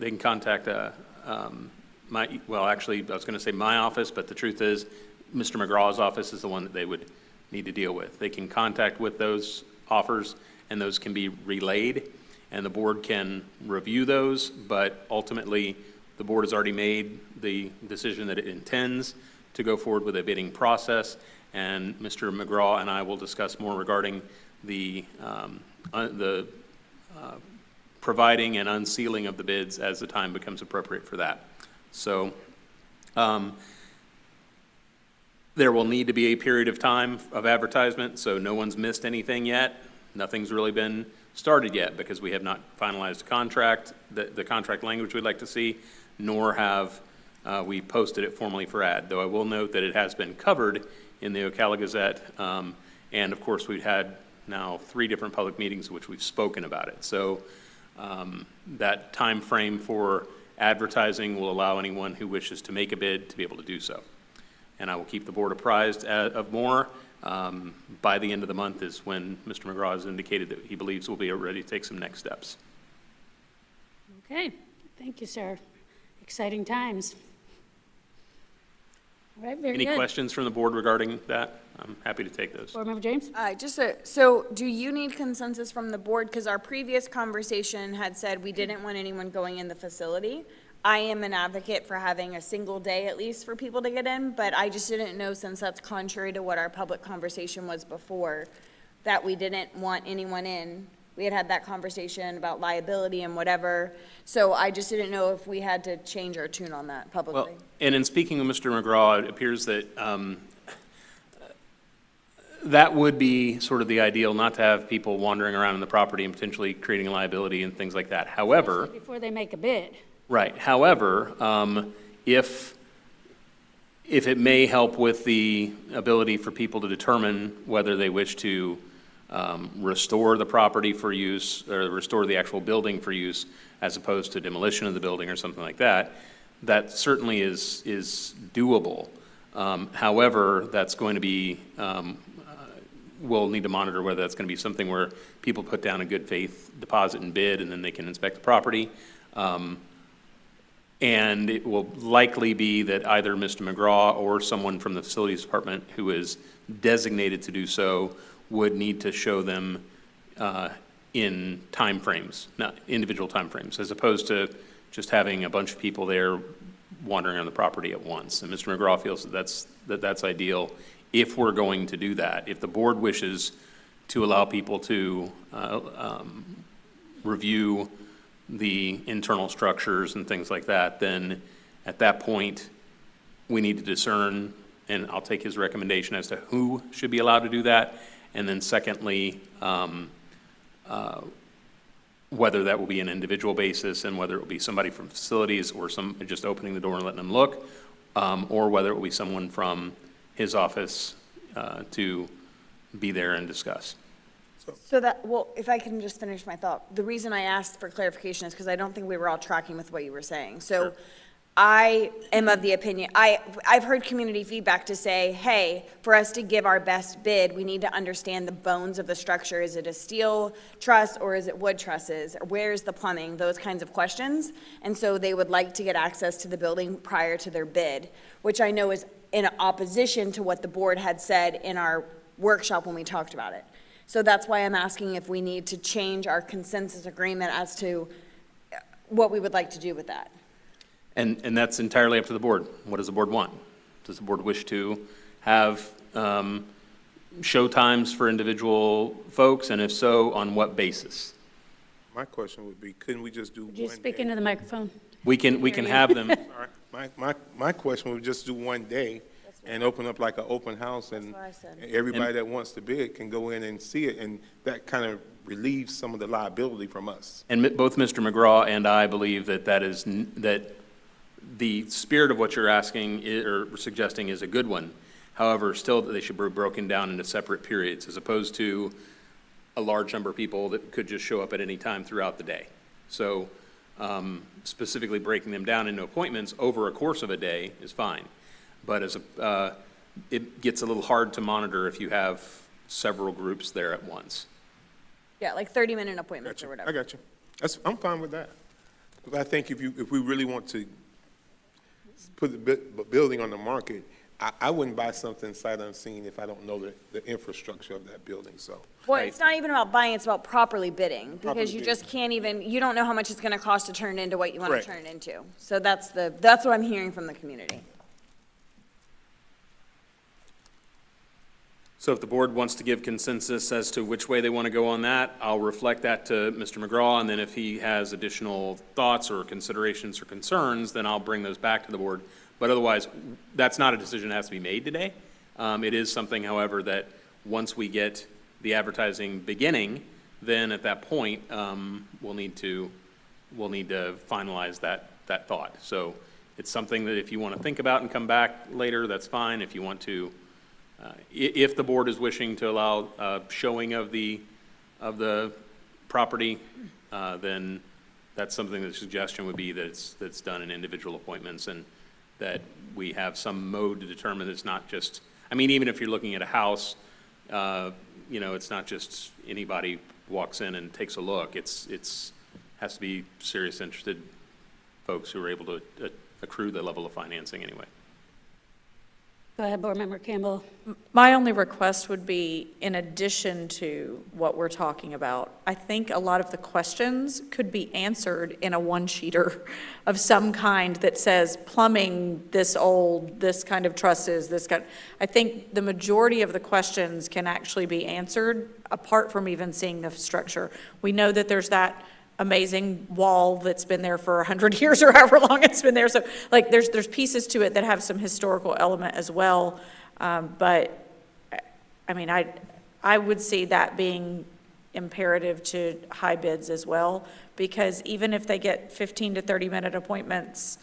can contact actually, I was going to say my office, but the truth is Mr. McGraw's office is the one that they would need to deal with. They can contact with those offers, and those can be relayed, and the board can review those, but ultimately the board has already made the decision that it intends to go forward with a bidding process, and Mr. McGraw and I will discuss more regarding the providing and unsealing of the bids as the time becomes appropriate for that. So there will need to be a period of time of advertisement, so no one's missed anything yet. Nothing's really been started yet because we have not finalized a contract, the contract language we'd like to see, nor have we posted it formally for ad, though I will note that it has been covered in the Ocala Gazette, and of course we've had now 3 different public meetings in which we've spoken about it. So that time frame for advertising will allow anyone who wishes to make a bid to be able to do so. And I will keep the board apprised of more. By the end of the month is when Mr. McGraw has indicated that he believes we'll be ready to take some next steps. Okay, thank you, sir. Exciting times. All right, very good. Any questions from the board regarding that? I'm happy to take those. Board Member James? So do you need consensus from the board? Because our previous conversation had said we didn't want anyone going in the facility. I am an advocate for having a single day at least for people to get in, but I just didn't know, since that's contrary to what our public conversation was before, that we didn't want anyone in. We had that conversation about liability and whatever, so I just didn't know if we had to change our tune on that publicly. Well, and in speaking with Mr. McGraw, it appears that that would be sort of the ideal, not to have people wandering around in the property and potentially creating a liability and things like that. However, Before they make a bid. right. However, if it may help with the ability for people to determine whether they wish to restore the property for use, or restore the actual building for use, as opposed to demolition of the building or something like that, that certainly is doable. However, that's going to be, we'll need to monitor whether that's going to be something where people put down a good faith deposit and bid, and then they can inspect the property. And it will likely be that either Mr. McGraw or someone from the facilities department who is designated to do so would need to show them in timeframes, not individual timeframes, as opposed to just having a bunch of people there wandering around the property at once. And Mr. McGraw feels that that's ideal if we're going to do that. If the board wishes to allow people to review the internal structures and things like that, then at that point, we need to discern, and I'll take his recommendation as to who should be allowed to do that. And then secondly, whether that will be an individual basis and whether it will be somebody from facilities or some just opening the door and letting them look, or whether it will be someone from his office to be there and discuss. So that, well, if I can just finish my thought, the reason I asked for clarification is because I don't think we were all tracking with what you were saying. So Sure. I am of the opinion, I've heard community feedback to say, hey, for us to give our best bid, we need to understand the bones of the structure. Is it a steel truss or is it wood trusses? Where's the plumbing? Those kinds of questions. And so they would like to get access to the building prior to their bid, which I know is in opposition to what the board had said in our workshop when we talked about it. So that's why I'm asking if we need to change our consensus agreement as to what we would like to do with that. And that's entirely up to the board. What does the board want? Does the board wish to have show times for individual folks, and if so, on what basis? My question would be, couldn't we just do one Would day? you speak into the microphone? We can have them. My question would just do one day, and open up like an open house, and what I said. everybody that wants to bid can go in and see it, and that kind of relieves some of the liability from us. And both Mr. McGraw and I believe that that the spirit of what you're asking or suggesting is a good one. However, still they should be broken down into separate periods as opposed to a large number of people that could just show up at any time throughout the day. So specifically breaking them down into appointments over a course of a day is fine. But it gets a little hard to monitor if you have several groups there at once. Yeah, like 30-minute appointments Gotcha. or whatever. I got you. I'm fine with that. But I think if we really want to put the building on the market, I wouldn't buy something sight unseen if I don't know the infrastructure of that building, so. Well, it's not even about buying, it's about properly bidding, because Properly you bidding. just can't even, you don't know how much it's gonna cost to turn it into what you wanna Correct. turn it into. So that's what I'm hearing from the community. So if the board wants to give consensus as to which way they want to go on that, I'll reflect that to Mr. McGraw, and then if he has additional thoughts or considerations or concerns, then I'll bring those back to the board. But otherwise, that's not a decision that has to be made today. It is something, however, that once we get the advertising beginning, then at that point, we'll need to finalize that thought. So it's something that if you want to think about and come back later, that's fine. If you want to, if the board is wishing to allow showing of the property, then that's something that the suggestion would be that that's done in individual appointments, and that we have some mode to determine it's not just, I mean, even if you're looking at a house, it's not just anybody walks in and takes a look. It's has to be serious interested folks who are able to accrue the level of financing anyway. Go ahead, Board Member Campbell. My only request would be, in addition to what we're talking about, I think a lot of the questions could be answered in a one-sheeter of some kind that says plumbing this old, this kind of trusses, this kind. I think the majority of the questions can actually be answered apart from even seeing the structure. We know that there's that amazing wall that's been there for 100 years or however long it's been there. So like there's pieces to it that have some historical element as well. But I mean, I would see that being imperative to high bids as well, because even if they get 15 to 30-minute appointments,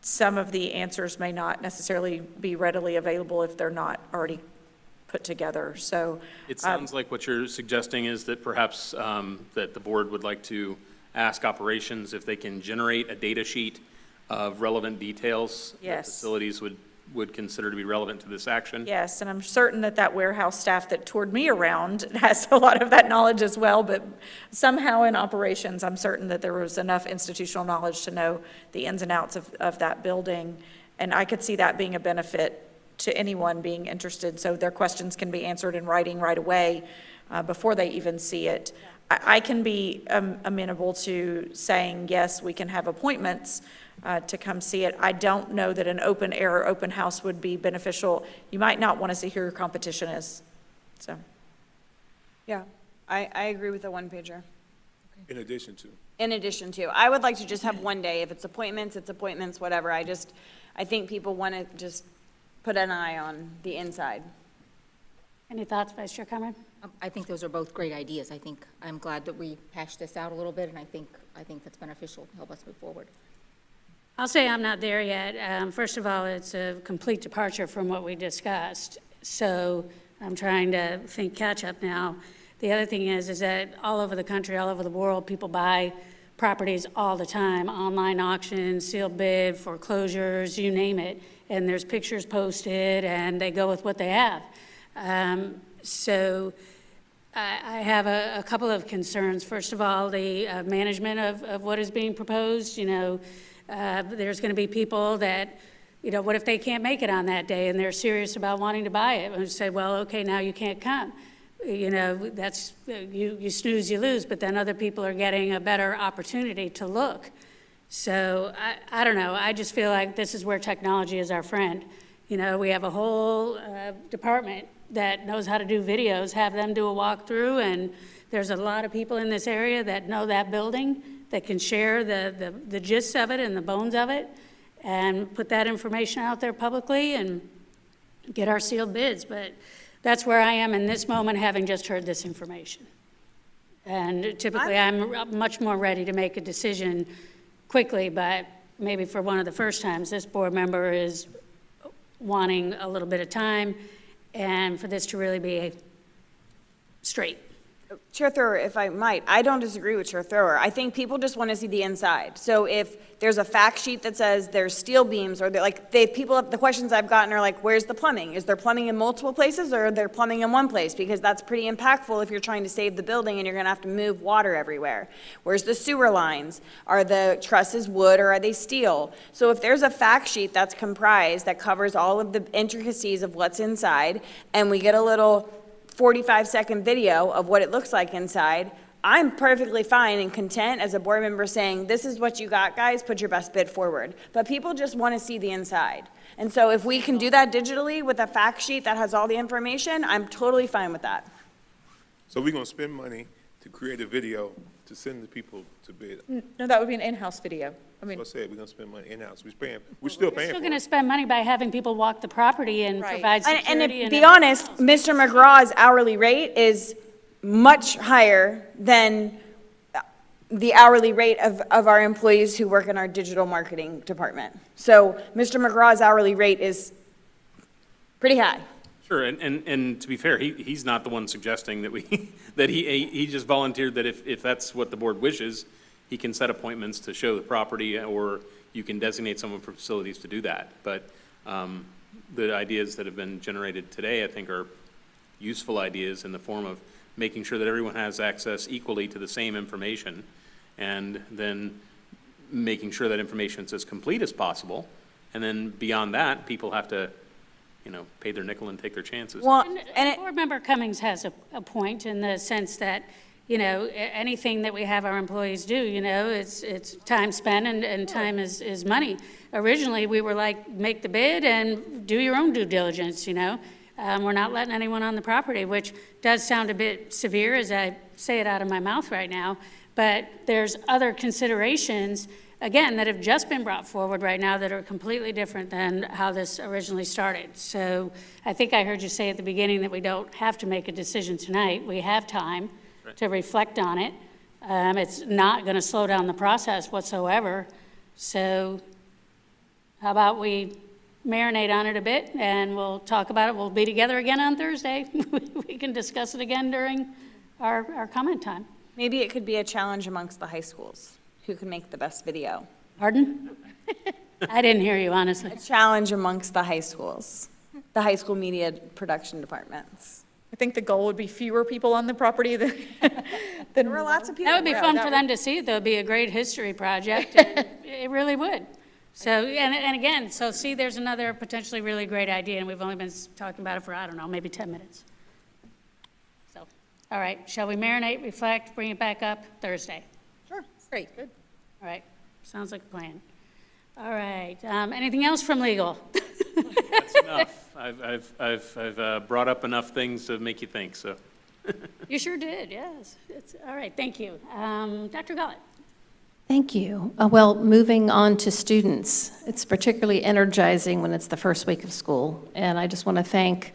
some of the answers may not necessarily be readily available if they're not already put together. So It sounds like what you're suggesting is that perhaps that the board would like to ask operations if they can generate a data sheet of relevant details that Yes. facilities would consider to be relevant to this action. yes, and I'm certain that warehouse staff that toured me around has a lot of that knowledge as well, but somehow in operations, I'm certain that there was enough institutional knowledge to know the ins and outs of that building. And I could see that being a benefit to anyone being interested, so their questions can be answered in writing right away before they even see it. I can be amenable to saying, yes, we can have appointments to come see it. I don't know that an open air or open house would be beneficial. You might not want to see who your competition is, so. Yeah, I agree with the one-pager. In addition to. In addition to, I would like to just have one day. If it's appointments, whatever. I think people want to just put an eye on the inside. Any thoughts, Vice Chair Cameron? I think those are both great ideas. I'm glad that we hashed this out a little bit, and I think that's beneficial to help us move forward. I'll say I'm not there yet. First of all, it's a complete departure from what we discussed. So I'm trying to think catch-up now. The other thing is that all over the country, all over the world, people buy properties all the time, online auctions, sealed bid, foreclosures, you name it. And there's pictures posted, and they go with what they have. So I have a couple of concerns. First of all, the management of what is being proposed. There's going to be people that, what if they can't make it on that day and they're serious about wanting to buy it? And say, well, okay, now you can't come. That's, you snooze, you lose, but then other people are getting a better opportunity to look. So I don't know. I just feel like this is where technology is our friend. We have a whole department that knows how to do videos, have them do a walkthrough, and there's a lot of people in this area that know that building that can share the gist of it and the bones of it. and put that information out there publicly and get our sealed bids. But that's where I am in this moment, having just heard this information. And typically, I'm much more ready to make a decision quickly, but maybe for one of the first times, this board member is wanting a little bit of time and for this to really be straight. Chair Thrower, if I might, I don't disagree with Chair Thrower. I think people just want to see the inside. So if there's a fact sheet that says there's steel beams, or the questions I've gotten are like, where's the plumbing? Is there plumbing in multiple places, or are there plumbing in one place? Because that's pretty impactful if you're trying to save the building and you're going to have to move water everywhere. Where's the sewer lines? Are the trusses wood or are they steel? So if there's a fact sheet that's comprised that covers all of the intricacies of what's inside, and we get a little 45-second video of what it looks like inside, I'm perfectly fine and content as a board member saying, this is what you got, guys, put your best bid forward. But people just want to see the inside. And so if we can do that digitally with a fact sheet that has all the information, I'm totally fine with that. So we're going to spend money to create a video to send the people to bid. No, that would be an in-house video. I mean, I said, we're going to spend money in-house. We're still paying We're still for going to it. spend money by having people walk the property and provide security. And to and be everything honest, else. Mr. McGraw's hourly rate is much higher than the hourly rate of our employees who work in our digital marketing department. So Mr. McGraw's hourly rate is pretty high. Sure, and to be fair, he's not the one suggesting that we, that he just volunteered that if that's what the board wishes, he can set appointments to show the property, or you can designate someone for facilities to do that. But the ideas that have been generated today, I think, are useful ideas in the form of making sure that everyone has access equally to the same information, and then making sure that information is as complete as possible. And then beyond that, people have to, pay their nickel and take their chances. Well, And Board Member Cummings has a point in the sense that, anything that we have our employees do, it's time spent and time is money. Originally, we were like, make the bid and do your own due diligence, We're not letting anyone on the property, which does sound a bit severe as I say it out of my mouth right now, but there's other considerations, again, that have just been brought forward right now that are completely different than how this originally started. So I think I heard you say at the beginning that we don't have to make a decision tonight. We have time to reflect on it. It's not going to slow down the process whatsoever. So how about we marinate on it a bit and we'll talk about it. We'll be together again on Thursday. We can discuss it again during our comment time. Maybe it could be a challenge amongst the high schools. Who can make the best video? Pardon? I didn't hear you, honestly. A challenge amongst the high schools, the high school media production departments. I think the goal would be fewer people on the property than There were lots of people. That would be fun for them to see. That would be a great history project. It really would. So, and again, see, there's another potentially really great idea, and we've only been talking about it for, I don't know, maybe 10 minutes. So, all right, shall we marinate, reflect, bring it back up Thursday? Sure, great, good. All right, sounds like a plan. All right, anything else from legal? That's enough. I've brought up enough things to make you think, so. You sure did, yes. All right, thank you. Dr. Gullett. Thank you. Well, moving on to students, it's particularly energizing when it's the first week of school. And I just want to thank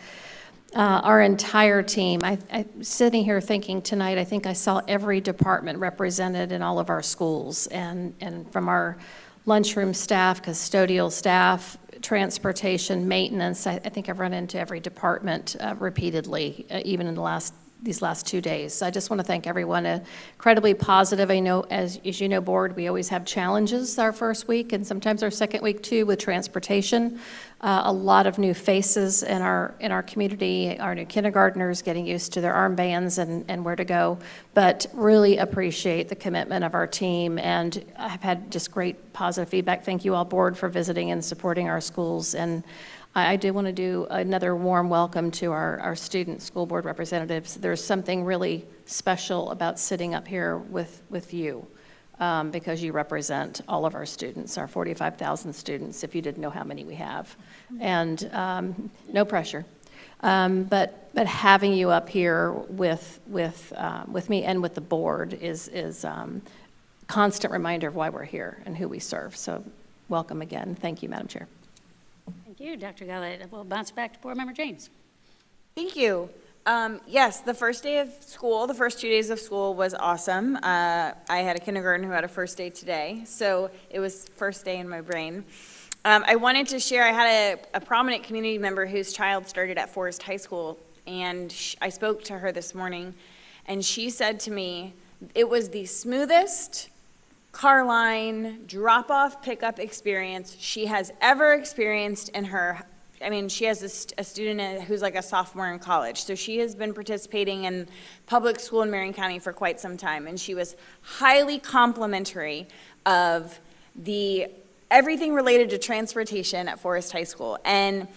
our entire team. I sitting here thinking tonight, I think I saw every department represented in all of our schools, and from our lunchroom staff, custodial staff, transportation, maintenance. I think I've run into every department repeatedly, even in these last 2 days. So I just want to thank everyone. Incredibly positive. I know, as you know, board, we always have challenges our first week and sometimes our second week too with transportation. A lot of new faces in our community, our new kindergartners getting used to their armbands and where to go. But really appreciate the commitment of our team, and I've had just great positive feedback. Thank you all, board, for visiting and supporting our schools. And I do want to do another warm welcome to our student school board representatives. There's something really special about sitting up here with you because you represent all of our students, our 45,000 students, if you didn't know how many we have. And no pressure. But having you up here with me and with the board is constant reminder of why we're here and who we serve. So welcome again. Thank you, Madam Chair. Thank you, Dr. Gullett. We'll bounce back to Board Member James. Thank you. Yes, the first day of school, the first 2 days of school was awesome. I had a kindergarten who had a first day today, so it was first day in my brain. I wanted to share, I had a prominent community member whose child started at Forest High School, and I spoke to her this morning, and she said to me, it was the smoothest car line drop-off pickup experience she has ever experienced in her. I mean, she has a student who's like a sophomore in college, so she has been participating in public school in Marion County for quite some time, and she was highly complimentary of everything related to transportation at Forest High School. And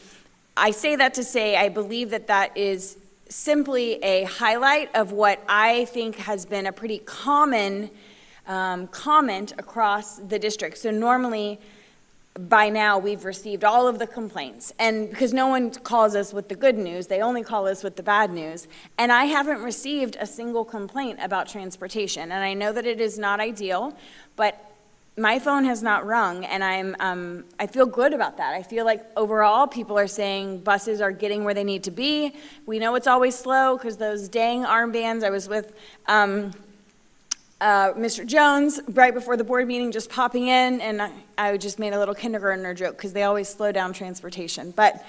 I say that to say I believe that that is simply a highlight of what I think has been a pretty common comment across the district. So normally, by now, we've received all of the complaints, and because no one calls us with the good news, they only call us with the bad news, and I haven't received a single complaint about transportation, and I know that it is not ideal, but my phone has not rung, and I feel good about that. I feel like overall, people are saying buses are getting where they need to be. We know it's always slow, because those dang armbands, I was with Mr. Jones right before the board meeting, just popping in, and I just made a little kindergartner joke because they always slow down transportation. But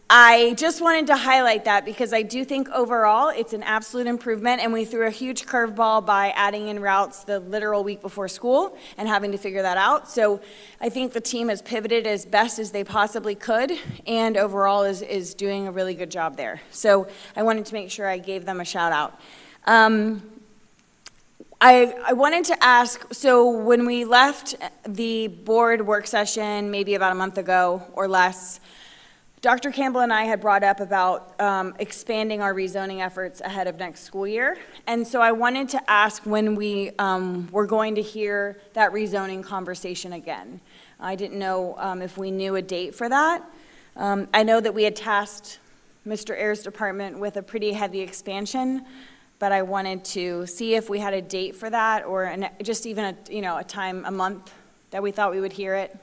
I just wanted to highlight that because I do think overall it's an absolute improvement, and we threw a huge curveball by adding in routes the literal week before school and having to figure that out. So I think the team has pivoted as best as they possibly could, and overall is doing a really good job there. So I wanted to make sure I gave them a shout out. I wanted to ask, so when we left the board work session maybe about a month ago or less, Dr. Campbell and I had brought up about expanding our rezoning efforts ahead of next school year. And so I wanted to ask when we were going to hear that rezoning conversation again. I didn't know if we knew a date for that. I know that we had tasked Mr. Ayers' department with a pretty heavy expansion, but I wanted to see if we had a date for that, or just even a time, a month that we thought we would hear it.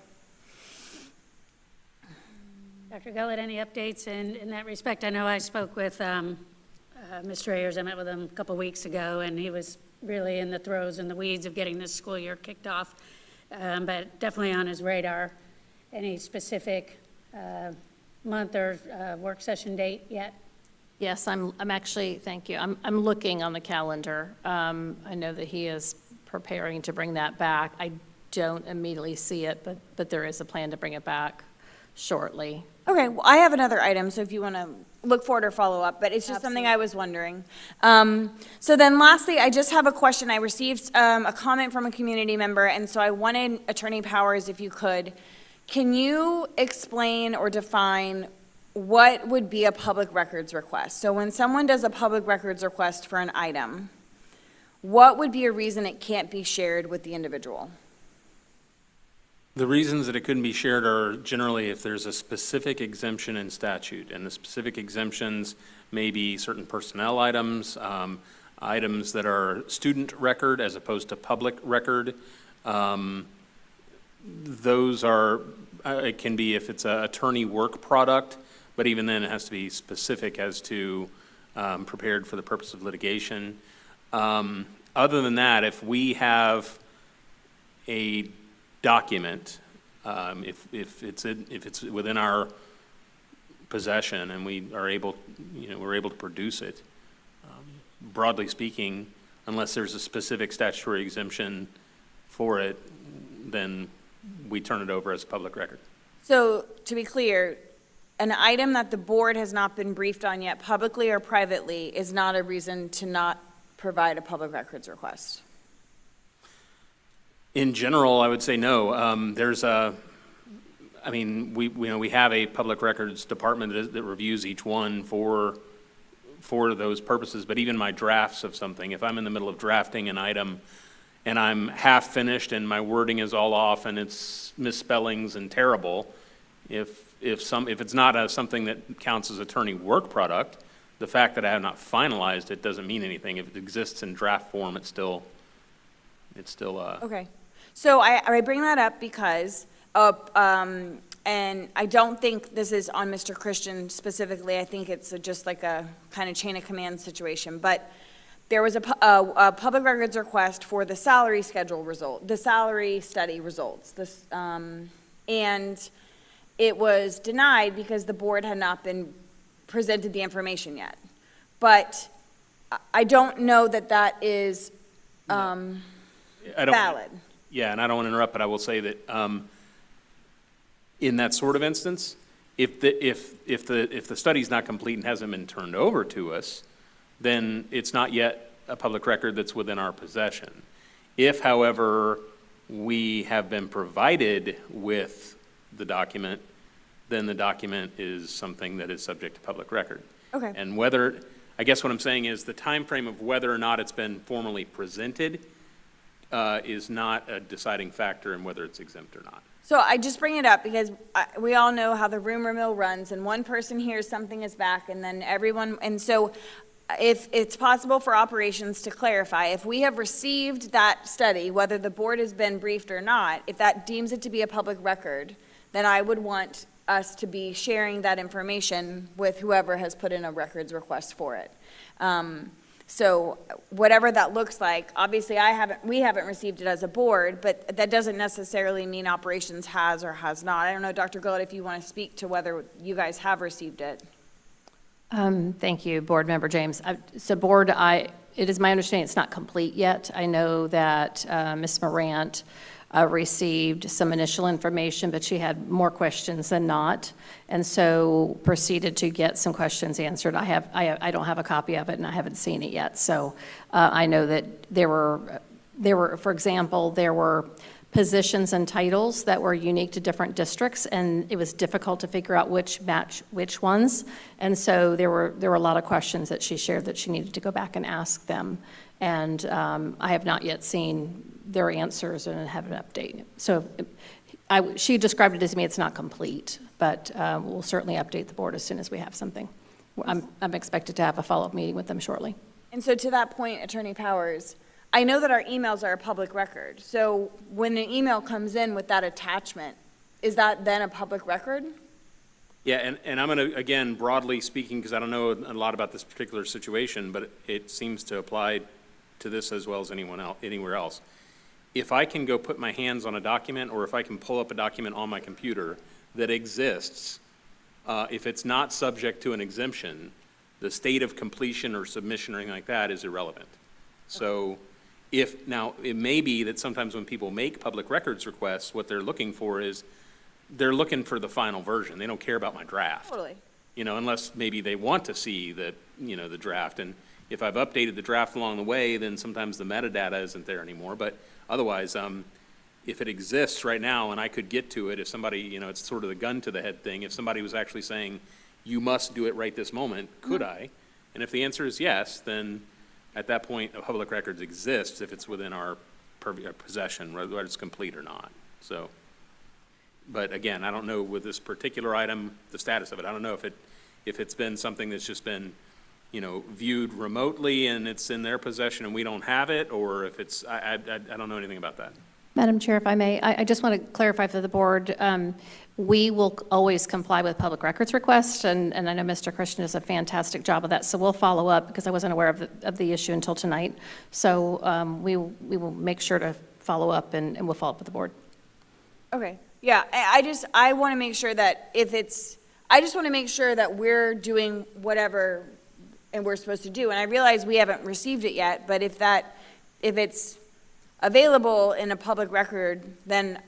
Dr. Gullett, any updates in that respect? I know I spoke with Mr. Ayers. I met with him a couple weeks ago, and he was really in the throes and the weeds of getting this school year kicked off, but definitely on his radar. Any specific month or work session date yet? Yes, I'm actually, thank you. I'm looking on the calendar. I know that he is preparing to bring that back. I don't immediately see it, but there is a plan to bring it back shortly. Okay, well, I have another item, so if you want to look forward or follow up, but it's just something I was wondering. So then lastly, I just have a question. I received a comment from a community member, and so I wanted Attorney Powers, if you could, can you explain or define what would be a public records request? So when someone does a public records request for an item, what would be a reason it can't be shared with the individual? The reasons that it couldn't be shared are generally if there's a specific exemption in statute, and the specific exemptions may be certain personnel items, items that are student record as opposed to public record. Those are, it can be if it's an attorney work product, but even then it has to be specific as to prepared for the purpose of litigation. Other than that, if we have a document, if it's within our possession and we are able, we're able to produce it, broadly speaking, unless there's a specific statutory exemption for it, then we turn it over as a public record. So to be clear, an item that the board has not been briefed on yet, publicly or privately, is not a reason to not provide a public records request. In general, I would say no. There's a, I mean, we have a public records department that reviews each one for those purposes, but even my drafts of something, if I'm in the middle of drafting an item and I'm half finished and my wording is all off and it's misspellings and terrible, if it's not something that counts as attorney work product, the fact that I have not finalized it doesn't mean anything. If it exists in draft form, it's still Okay. So I bring that up because, and I don't think this is on Mr. Christian specifically. I think it's just like a kind of chain of command situation. But there was a public records request for the salary schedule result, the salary study results. And it was denied because the board had not been presented the information yet. But I don't know that that is valid. Yeah, and I don't want to interrupt, but I will say that in that sort of instance, if the study's not complete and hasn't been turned over to us, then it's not yet a public record that's within our possession. If, however, we have been provided with the document, then the document is something that is subject to public record. Okay. And whether, I guess what I'm saying is the time frame of whether or not it's been formally presented is not a deciding factor in whether it's exempt or not. So I just bring it up because we all know how the rumor mill runs, and one person hears something is back, and then everyone, and so if it's possible for operations to clarify, if we have received that study, whether the board has been briefed or not, if that deems it to be a public record, then I would want us to be sharing that information with whoever has put in a records request for it. So whatever that looks like, obviously we haven't received it as a board, but that doesn't necessarily mean operations has or has not. I don't know, Dr. Gullett, if you want to speak to whether you guys have received it. Thank you, Board Member James. So Board, it is my understanding it's not complete yet. I know that Ms. Morant received some initial information, but she had more questions than not, and so proceeded to get some questions answered. I don't have a copy of it, and I haven't seen it yet. So I know that there were, for example, there were positions and titles that were unique to different districts, and it was difficult to figure out which match which ones. And so there were a lot of questions that she shared that she needed to go back and ask them. And I have not yet seen their answers and have an update. So she described it as to me, it's not complete, but we'll certainly update the board as soon as we have something. I'm expected to have a follow-up meeting with them shortly. And so to that point, Attorney Powers, I know that our emails are a public record. So when an email comes in with that attachment, is that then a public record? Yeah, and I'm going to, again, broadly speaking, because I don't know a lot about this particular situation, but it seems to apply to this as well as anywhere else. If I can go put my hands on a document, or if I can pull up a document on my computer that exists, if it's not subject to an exemption, the state of completion or submission or anything like that is irrelevant. So now, it may be that sometimes when people make public records requests, what they're looking for is, they're looking for the final version. They don't care about my draft. Totally. Unless maybe they want to see the draft. And if I've updated the draft along the way, then sometimes the metadata isn't there anymore. But otherwise, if it exists right now and I could get to it, if somebody, it's sort of the gun to the head thing. If somebody was actually saying, you must do it right this moment, could I? And if the answer is yes, then at that point, a public records exists if it's within our possession, whether it's complete or not. So, but again, I don't know with this particular item, the status of it. I don't know if it's been something that's just been, viewed remotely and it's in their possession and we don't have it, or if it's, I don't know anything about that. Madam Chair, if I may, I just want to clarify for the board, we will always comply with public records requests, and I know Mr. Christian does a fantastic job of that, so we'll follow up because I wasn't aware of the issue until tonight. So we will make sure to follow up and we'll follow up with the board. Okay. Yeah, I want to make sure that I just want to make sure that we're doing whatever and we're supposed to do. And I realize we haven't received it yet, but if it's available in a public record, then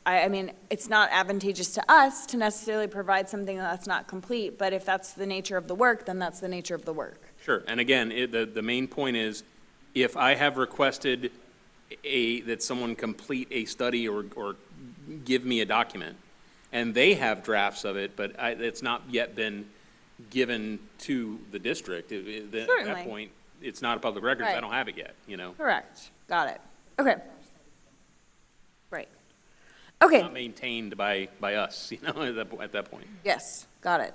I mean, it's not advantageous to us to necessarily provide something that's not complete, but if that's the nature of the work, then that's the nature of the work. Sure, and again, the main point is, if I have requested that someone complete a study or give me a document, and they have drafts of it, but it's not yet been given to the district, at that point, it's not a public record, right. I don't have it yet, Correct, got it. Okay. Right. Okay. It's not maintained by us, at that point. Yes, got it.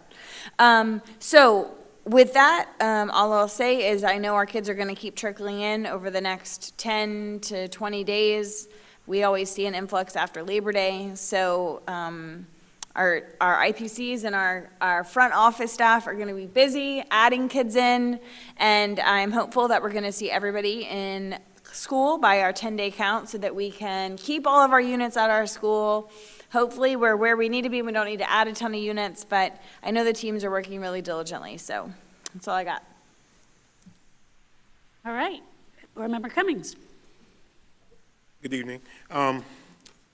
So with that, all I'll say is I know our kids are going to keep trickling in over the next 10 to 20 days. We always see an influx after Labor Day, so our IPCs and our front office staff are going to be busy adding kids in, and I'm hopeful that we're going to see everybody in school by our 10-day count so that we can keep all of our units at our school. Hopefully we're where we need to be. We don't need to add a ton of units, but I know the teams are working really diligently, so that's all I got. All right. Board Member Cummings. Good evening.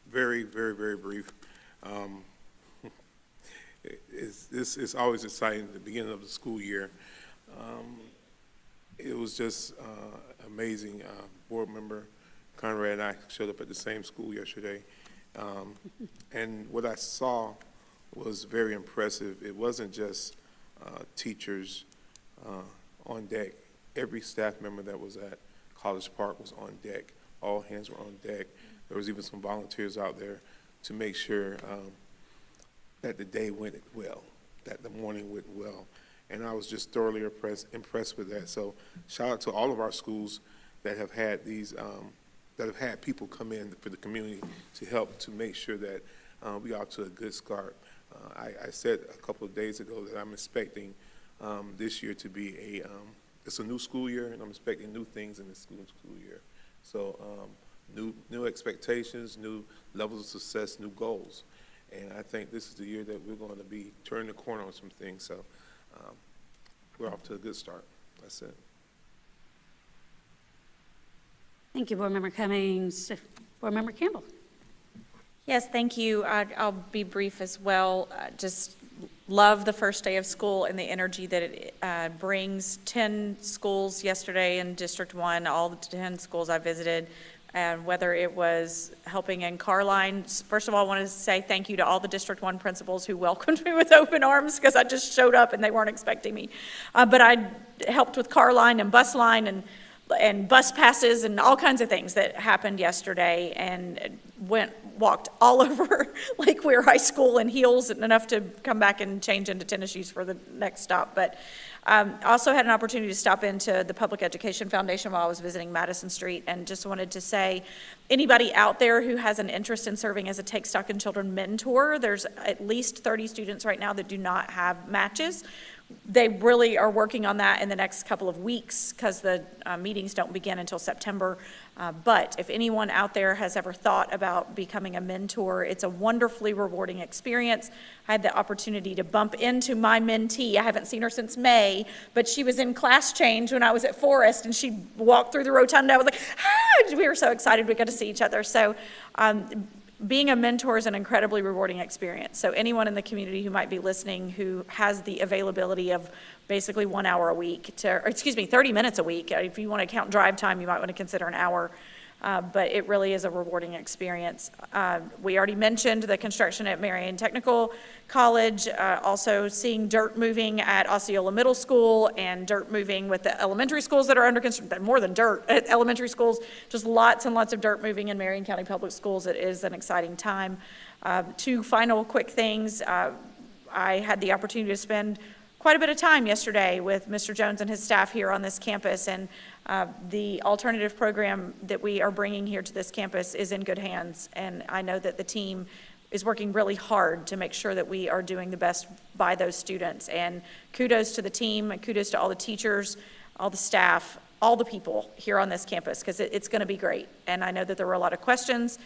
Very, very, very brief. It's always exciting at the beginning of the school year. It was just amazing. Board Member Conrad and I showed up at the same school yesterday. And what I saw was very impressive. It wasn't just teachers on deck. Every staff member that was at College Park was on deck. All hands were on deck. There was even some volunteers out there to make sure that the day went well, that the morning went well. And I was just thoroughly impressed with that. So shout out to all of our schools that have had these, that have had people come in for the community to help to make sure that we got to a good start. I said a couple of days ago that I'm expecting this year to be it's a new school year, and I'm expecting new things in the school year. So new expectations, new levels of success, new goals. And I think this is the year that we're going to be turning the corner on some things. So we're off to a good start. That's it. Thank you, Board Member Cummings. Board Member Campbell. Yes, thank you. I'll be brief as well. Just love the first day of school and the energy that it brings. 10 schools yesterday in District 1, all the 10 schools I visited, and whether it was helping in Carline. First of all, I wanted to say thank you to all the District 1 principals who welcomed me with open arms because I just showed up and they weren't expecting me. But I helped with Carline and bus line and bus passes and all kinds of things that happened yesterday, and walked all over Lake Weir High School in heels enough to come back and change into tennis shoes for the next stop. But also had an opportunity to stop into the Public Education Foundation while I was visiting Madison Street, and just wanted to say, anybody out there who has an interest in serving as a Take Stock in Children mentor, there's at least 30 students right now that do not have matches. They really are working on that in the next couple of weeks because the meetings don't begin until September. But if anyone out there has ever thought about becoming a mentor, it's a wonderfully rewarding experience. I had the opportunity to bump into my mentee. I haven't seen her since May, but she was in class change when I was at Forest, and she walked through the rotunda. I was like, ah! We were so excited we got to see each other. So being a mentor is an incredibly rewarding experience. So anyone in the community who might be listening who has the availability of basically 1 hour a week 30 minutes a week. If you want to count drive time, you might want to consider an hour. But it really is a rewarding experience. We already mentioned the construction at Marion Technical College, also seeing dirt moving at Osceola Middle School and dirt moving with the elementary schools that are under construction, more than dirt at elementary schools, just lots and lots of dirt moving in Marion County Public Schools. It is an exciting time. Two final quick things. I had the opportunity to spend quite a bit of time yesterday with Mr. Jones and his staff here on this campus, and the alternative program that we are bringing here to this campus is in good hands, and I know that the team is working really hard to make sure that we are doing the best by those students. And kudos to the team, and kudos to all the teachers, all the staff, all the people here on this campus, because it's going to be great. And I know that there were a lot of questions,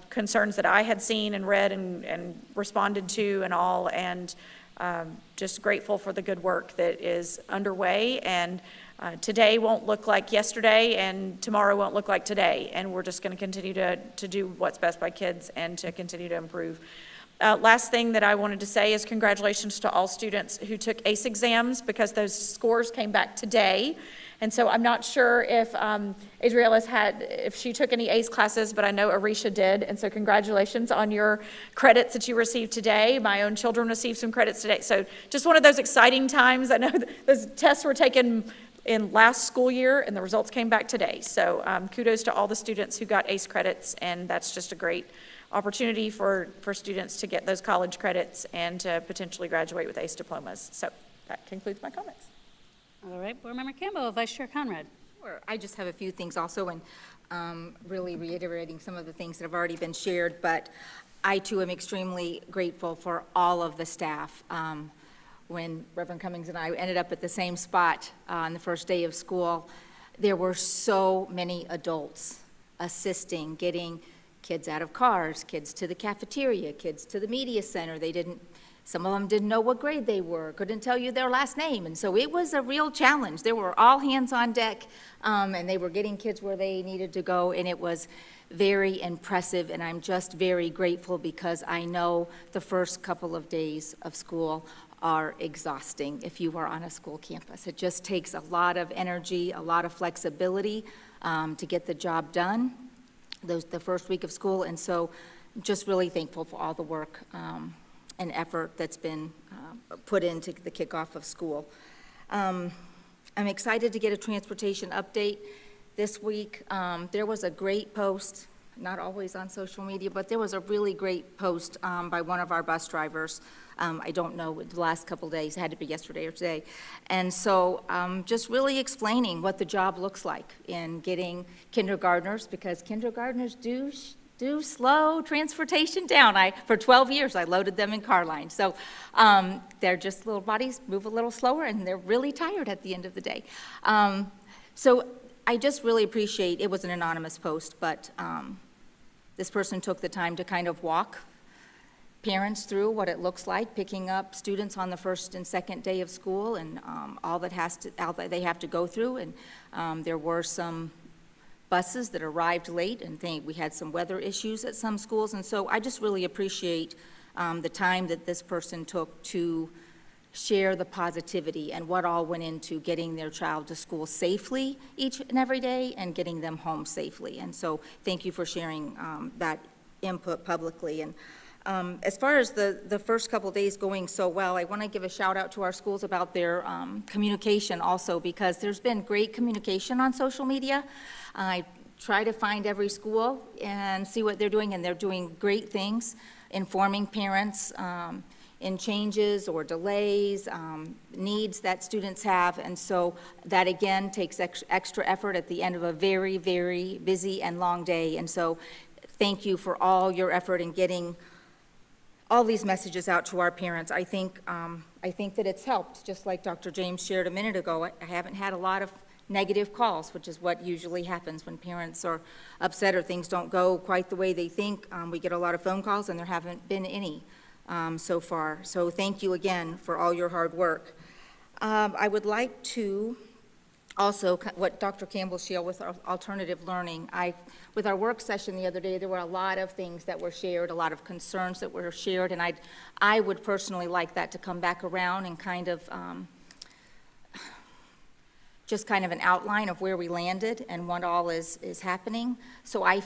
concerns that I had seen and read and responded to and all, and just grateful for the good work that is underway. And today won't look like yesterday, and tomorrow won't look like today. And we're just going to continue to do what's best by kids and to continue to improve. Last thing that I wanted to say is congratulations to all students who took ACE exams, because those scores came back today. And so I'm not sure if if she took any ACE classes, but I know Arisha did. And so congratulations on your credits that you received today. My own children received some credits today. So just one of those exciting times. I know those tests were taken in last school year, and the results came back today. So kudos to all the students who got ACE credits, and that's just a great opportunity for students to get those college credits and to potentially graduate with ACE diplomas. So that concludes my comments. All right, Board Member Campbell, Vice Chair Conrad. Sure. I just have a few things also, and really reiterating some of the things that have already been shared, but I too am extremely grateful for all of the staff. When Reverend Cummings and I ended up at the same spot on the first day of school, there were so many adults assisting, getting kids out of cars, kids to the cafeteria, kids to the media center. Some of them didn't know what grade they were, couldn't tell you their last name, and so it was a real challenge. There were all hands on deck, and they were getting kids where they needed to go, and it was very impressive, and I'm just very grateful because I know the first couple of days of school are exhausting if you are on a school campus. It just takes a lot of energy, a lot of flexibility to get the job done, the first week of school, and so just really thankful for all the work and effort that's been put into the kickoff of school. I'm excited to get a transportation update this week. There was a great post, not always on social media, but there was a really great post by one of our bus drivers. I don't know, the last couple of days, it had to be yesterday or today. And so just really explaining what the job looks like in getting kindergartners, because kindergartners do slow transportation down. For 12 years, I loaded them in car lines. So they're just little bodies, move a little slower, and they're really tired at the end of the day. So I just really appreciate, it was an anonymous post, but this person took the time to kind of walk parents through what it looks like picking up students on the first and second day of school, and all that they have to go through. And there were some buses that arrived late, and we had some weather issues at some schools, and so I just really appreciate the time that this person took to share the positivity and what all went into getting their child to school safely each and every day and getting them home safely. And so thank you for sharing that input publicly. And as far as the first couple of days going so well, I want to give a shout out to our schools about their communication also, because there's been great communication on social media. I try to find every school and see what they're doing, and they're doing great things, informing parents in changes or delays, needs that students have, and so that again takes extra effort at the end of a very, very busy and long day. And so thank you for all your effort in getting all these messages out to our parents. I think that it's helped. Just like Dr. James shared a minute ago, I haven't had a lot of negative calls, which is what usually happens when parents are upset or things don't go quite the way they think. We get a lot of phone calls, and there haven't been any so far. So thank you again for all your hard work. I would like to also, what Dr. Campbell shared with our alternative learning, with our work session the other day, there were a lot of things that were shared, a lot of concerns that were shared, and I would personally like that to come back around and kind of just kind of an outline of where we landed and what all is happening. So I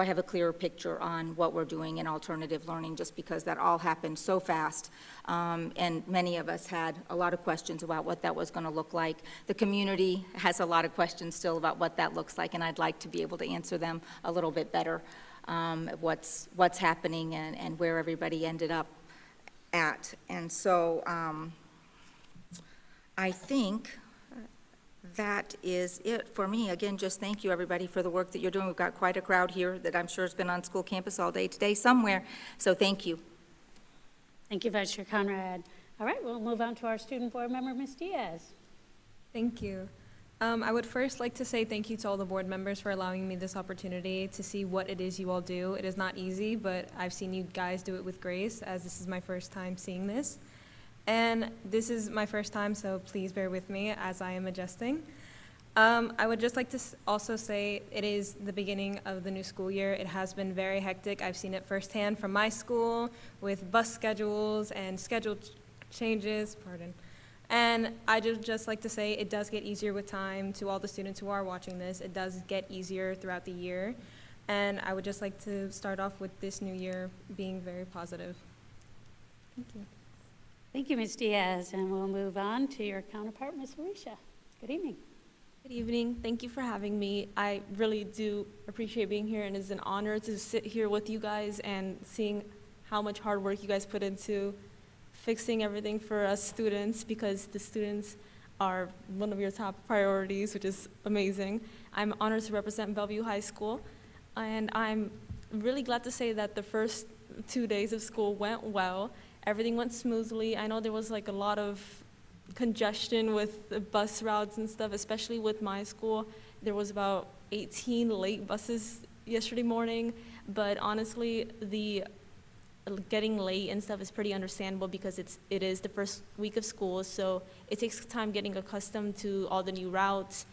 have a clearer picture on what we're doing in alternative learning, just because that all happened so fast. And many of us had a lot of questions about what that was going to look like. The community has a lot of questions still about what that looks like, and I'd like to be able to answer them a little bit better, what's happening and where everybody ended up at. And so I think that is it for me. Again, just thank you, everybody, for the work that you're doing. We've got quite a crowd here that I'm sure has been on school campus all day today somewhere, so thank you. Thank you, Vice Chair Conrad. All right, we'll move on to our student board member, Ms. Diaz. Thank you. I would first like to say thank you to all the board members for allowing me this opportunity to see what it is you all do. It is not easy, but I've seen you guys do it with grace, as this is my first time seeing this. And this is my first time, so please bear with me as I am adjusting. I would just like to also say it is the beginning of the new school year. It has been very hectic. I've seen it firsthand from my school with bus schedules and schedule changes, And I just like to say it does get easier with time. To all the students who are watching this, it does get easier throughout the year. And I would just like to start off with this new year being very positive. Thank you. Thank you, Ms. Diaz, and we'll move on to your counterpart, Ms. Arisha. Good evening. Good evening. Thank you for having me. I really do appreciate being here, and it's an honor to sit here with you guys and seeing how much hard work you guys put into fixing everything for us students, because the students, are one of your top priorities, which is amazing. I'm honored to represent Bellevue High School, and I'm really glad to say that the first 2 days of school went well. Everything went smoothly. I know there was like a lot of congestion with the bus routes and stuff, especially with my school. There was about 18 late buses yesterday morning, but honestly, the getting late and stuff is pretty understandable because it is the first week of school, so it takes time getting accustomed to all the new routes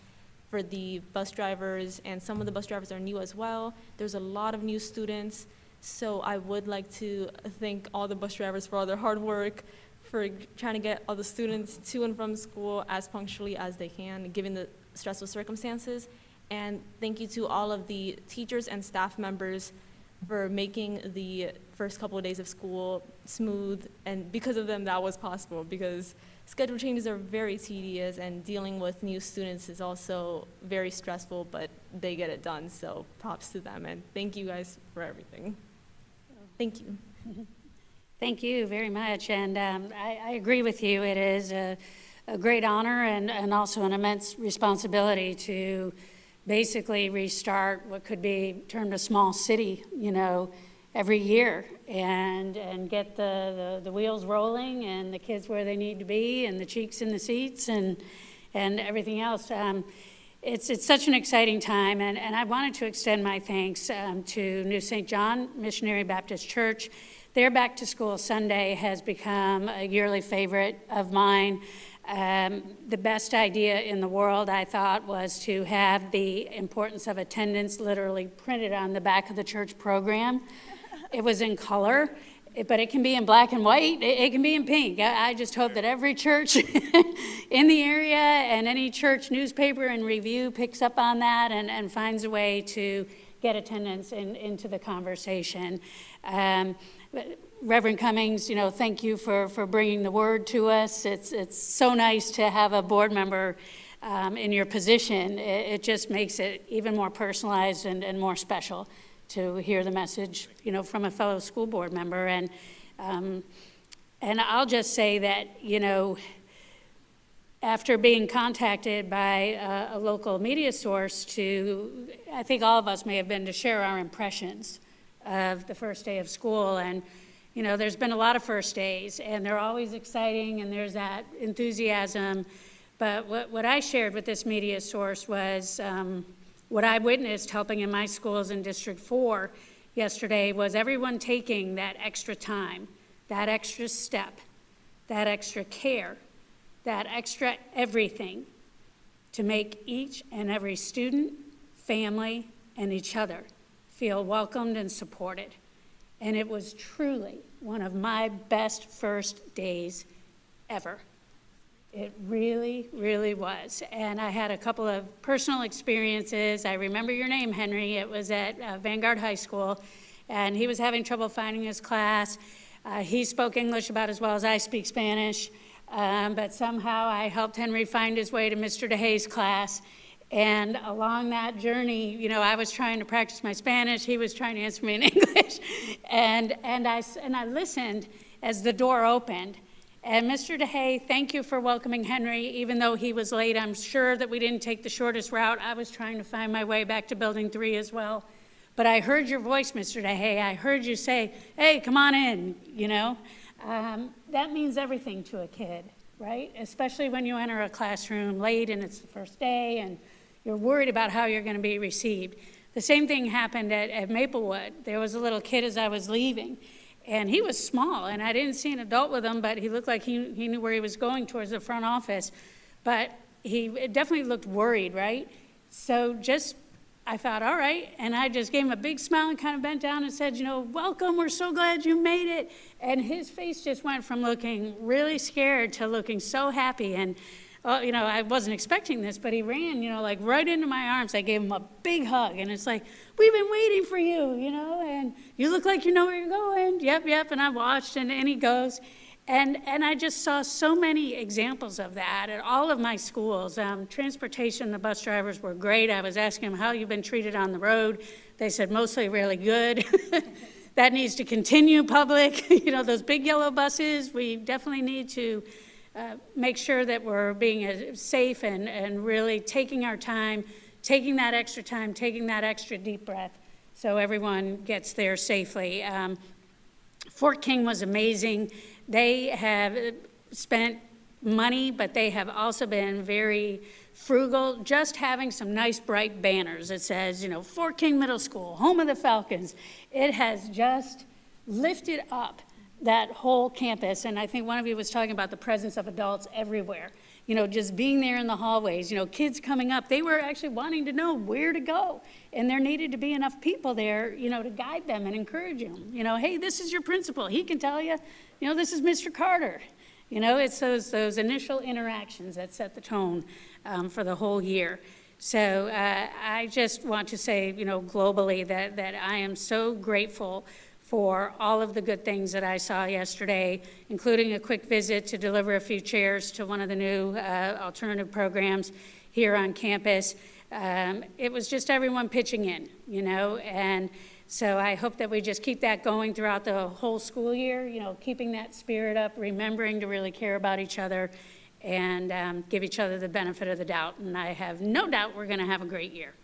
for the bus drivers, and some of the bus drivers are new as well. There's a lot of new students, so I would like to thank all the bus drivers for all their hard work, for trying to get all the students to and from school as punctually as they can, given the stressful circumstances. And thank you to all of the teachers and staff members for making the first couple of days of school smooth. And because of them, that was possible, because schedule changes are very tedious and dealing with new students is also very stressful, but they get it done, so props to them. And thank you guys for everything. Thank you. Thank you very much, and I agree with you. It is a great honor and also an immense responsibility to basically restart what could be termed a small city, every year, and get the wheels rolling and the kids where they need to be and the cheeks in the seats and everything else. It's such an exciting time, and I wanted to extend my thanks to New St. John Missionary Baptist Church. Their Back to School Sunday has become a yearly favorite of mine. The best idea in the world, I thought, was to have the importance of attendance literally printed on the back of the church program. It was in color, but it can be in black and white. It can be in pink. I just hope that every church in the area and any church newspaper and review picks up on that and finds a way to get attendance into the conversation. Reverend Cummings, thank you for bringing the word to us. It's so nice to have a board member in your position. It just makes it even more personalized and more special to hear the message, from a fellow school board member. And I'll just say that, after being contacted by a local media source I think all of us may have been, to share our impressions of the first day of school. And there's been a lot of first days, and they're always exciting, and there's that enthusiasm. But what I shared with this media source was what I witnessed helping in my schools in District 4 yesterday was everyone taking that extra time, that extra step, that extra care, that extra everything to make each and every student, family, and each other feel welcomed and supported. And it was truly one of my best first days ever. It really, really was. And I had a couple of personal experiences. I remember your name, Henry. It was at Vanguard High School, and he was having trouble finding his class. He spoke English about as well as I speak Spanish, but somehow I helped Henry find his way to Mr. DeHay's class. And along that journey, I was trying to practice my Spanish. He was trying to answer me in English. And I listened as the door opened. And Mr. DeHay, thank you for welcoming Henry. Even though he was late, I'm sure that we didn't take the shortest route. I was trying to find my way back to Building 3 as well. But I heard your voice, Mr. DeHay. I heard you say, hey, come on in, That means everything to a kid, right? Especially when you enter a classroom late and it's the first day and you're worried about how you're going to be received. The same thing happened at Maplewood. There was a little kid as I was leaving, and he was small, and I didn't see an adult with him, but he looked like he knew where he was going, towards the front office. But he definitely looked worried, right? So I thought, all right, and I just gave him a big smile and kind of bent down and said, welcome, we're so glad you made it. And his face just went from looking really scared to looking so happy. And I wasn't expecting this, but he ran, right into my arms. I gave him a big hug, and it's like, we've been waiting for you, and you look like you know where you're going. Yep, and I watched, and he goes. And I just saw so many examples of that at all of my schools. Transportation, the bus drivers were great. I was asking them, how you've been treated on the road. They said, mostly really good. That needs to continue, public. Those big yellow buses, we definitely need to make sure that we're being safe and really taking our time, taking that extra time, taking that extra deep breath so everyone gets there safely. Fort King was amazing. They have spent money, but they have also been very frugal, just having some nice bright banners that says, Fort King Middle School, home of the Falcons. It has just lifted up that whole campus, and I think one of you was talking about the presence of adults everywhere. Just being there in the hallways, kids coming up, they were actually wanting to know where to go, and there needed to be enough people there, to guide them and encourage them. Hey, this is your principal. He can tell you, this is Mr. Carter. It's those initial interactions that set the tone for the whole year. So I just want to say, globally that I am so grateful for all of the good things that I saw yesterday, including a quick visit to deliver a few chairs to one of the new alternative programs here on campus. It was just everyone pitching in, and so I hope that we just keep that going throughout the whole school year, keeping that spirit up, remembering to really care about each other and give each other the benefit of the doubt. And I have no doubt we're going to have a great year.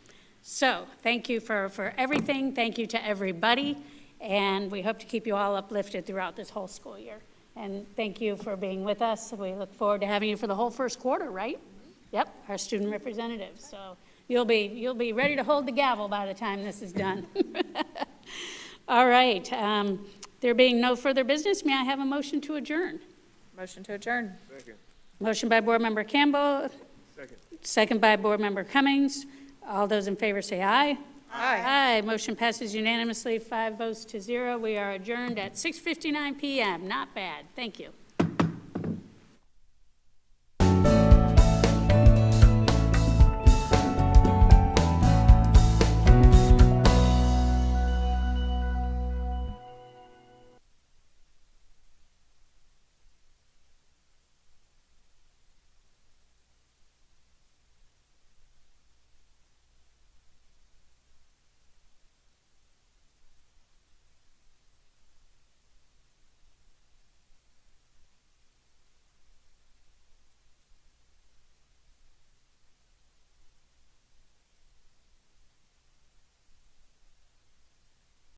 So thank you for everything. Thank you to everybody. And we hope to keep you all uplifted throughout this whole school year. And thank you for being with us. We look forward to having you for the whole first quarter, right? Yep, our student representatives. So you'll be ready to hold the gavel by the time this is done. All right. There being no further business, may I have a motion to adjourn? Motion to adjourn. Second. Motion by Board Member Campbell. Second. Second by Board Member Cummings. All those in favor say aye. Aye. Aye. Motion passes unanimously, 5 votes to 0. We are adjourned at 6:59 p.m. Not bad. Thank you.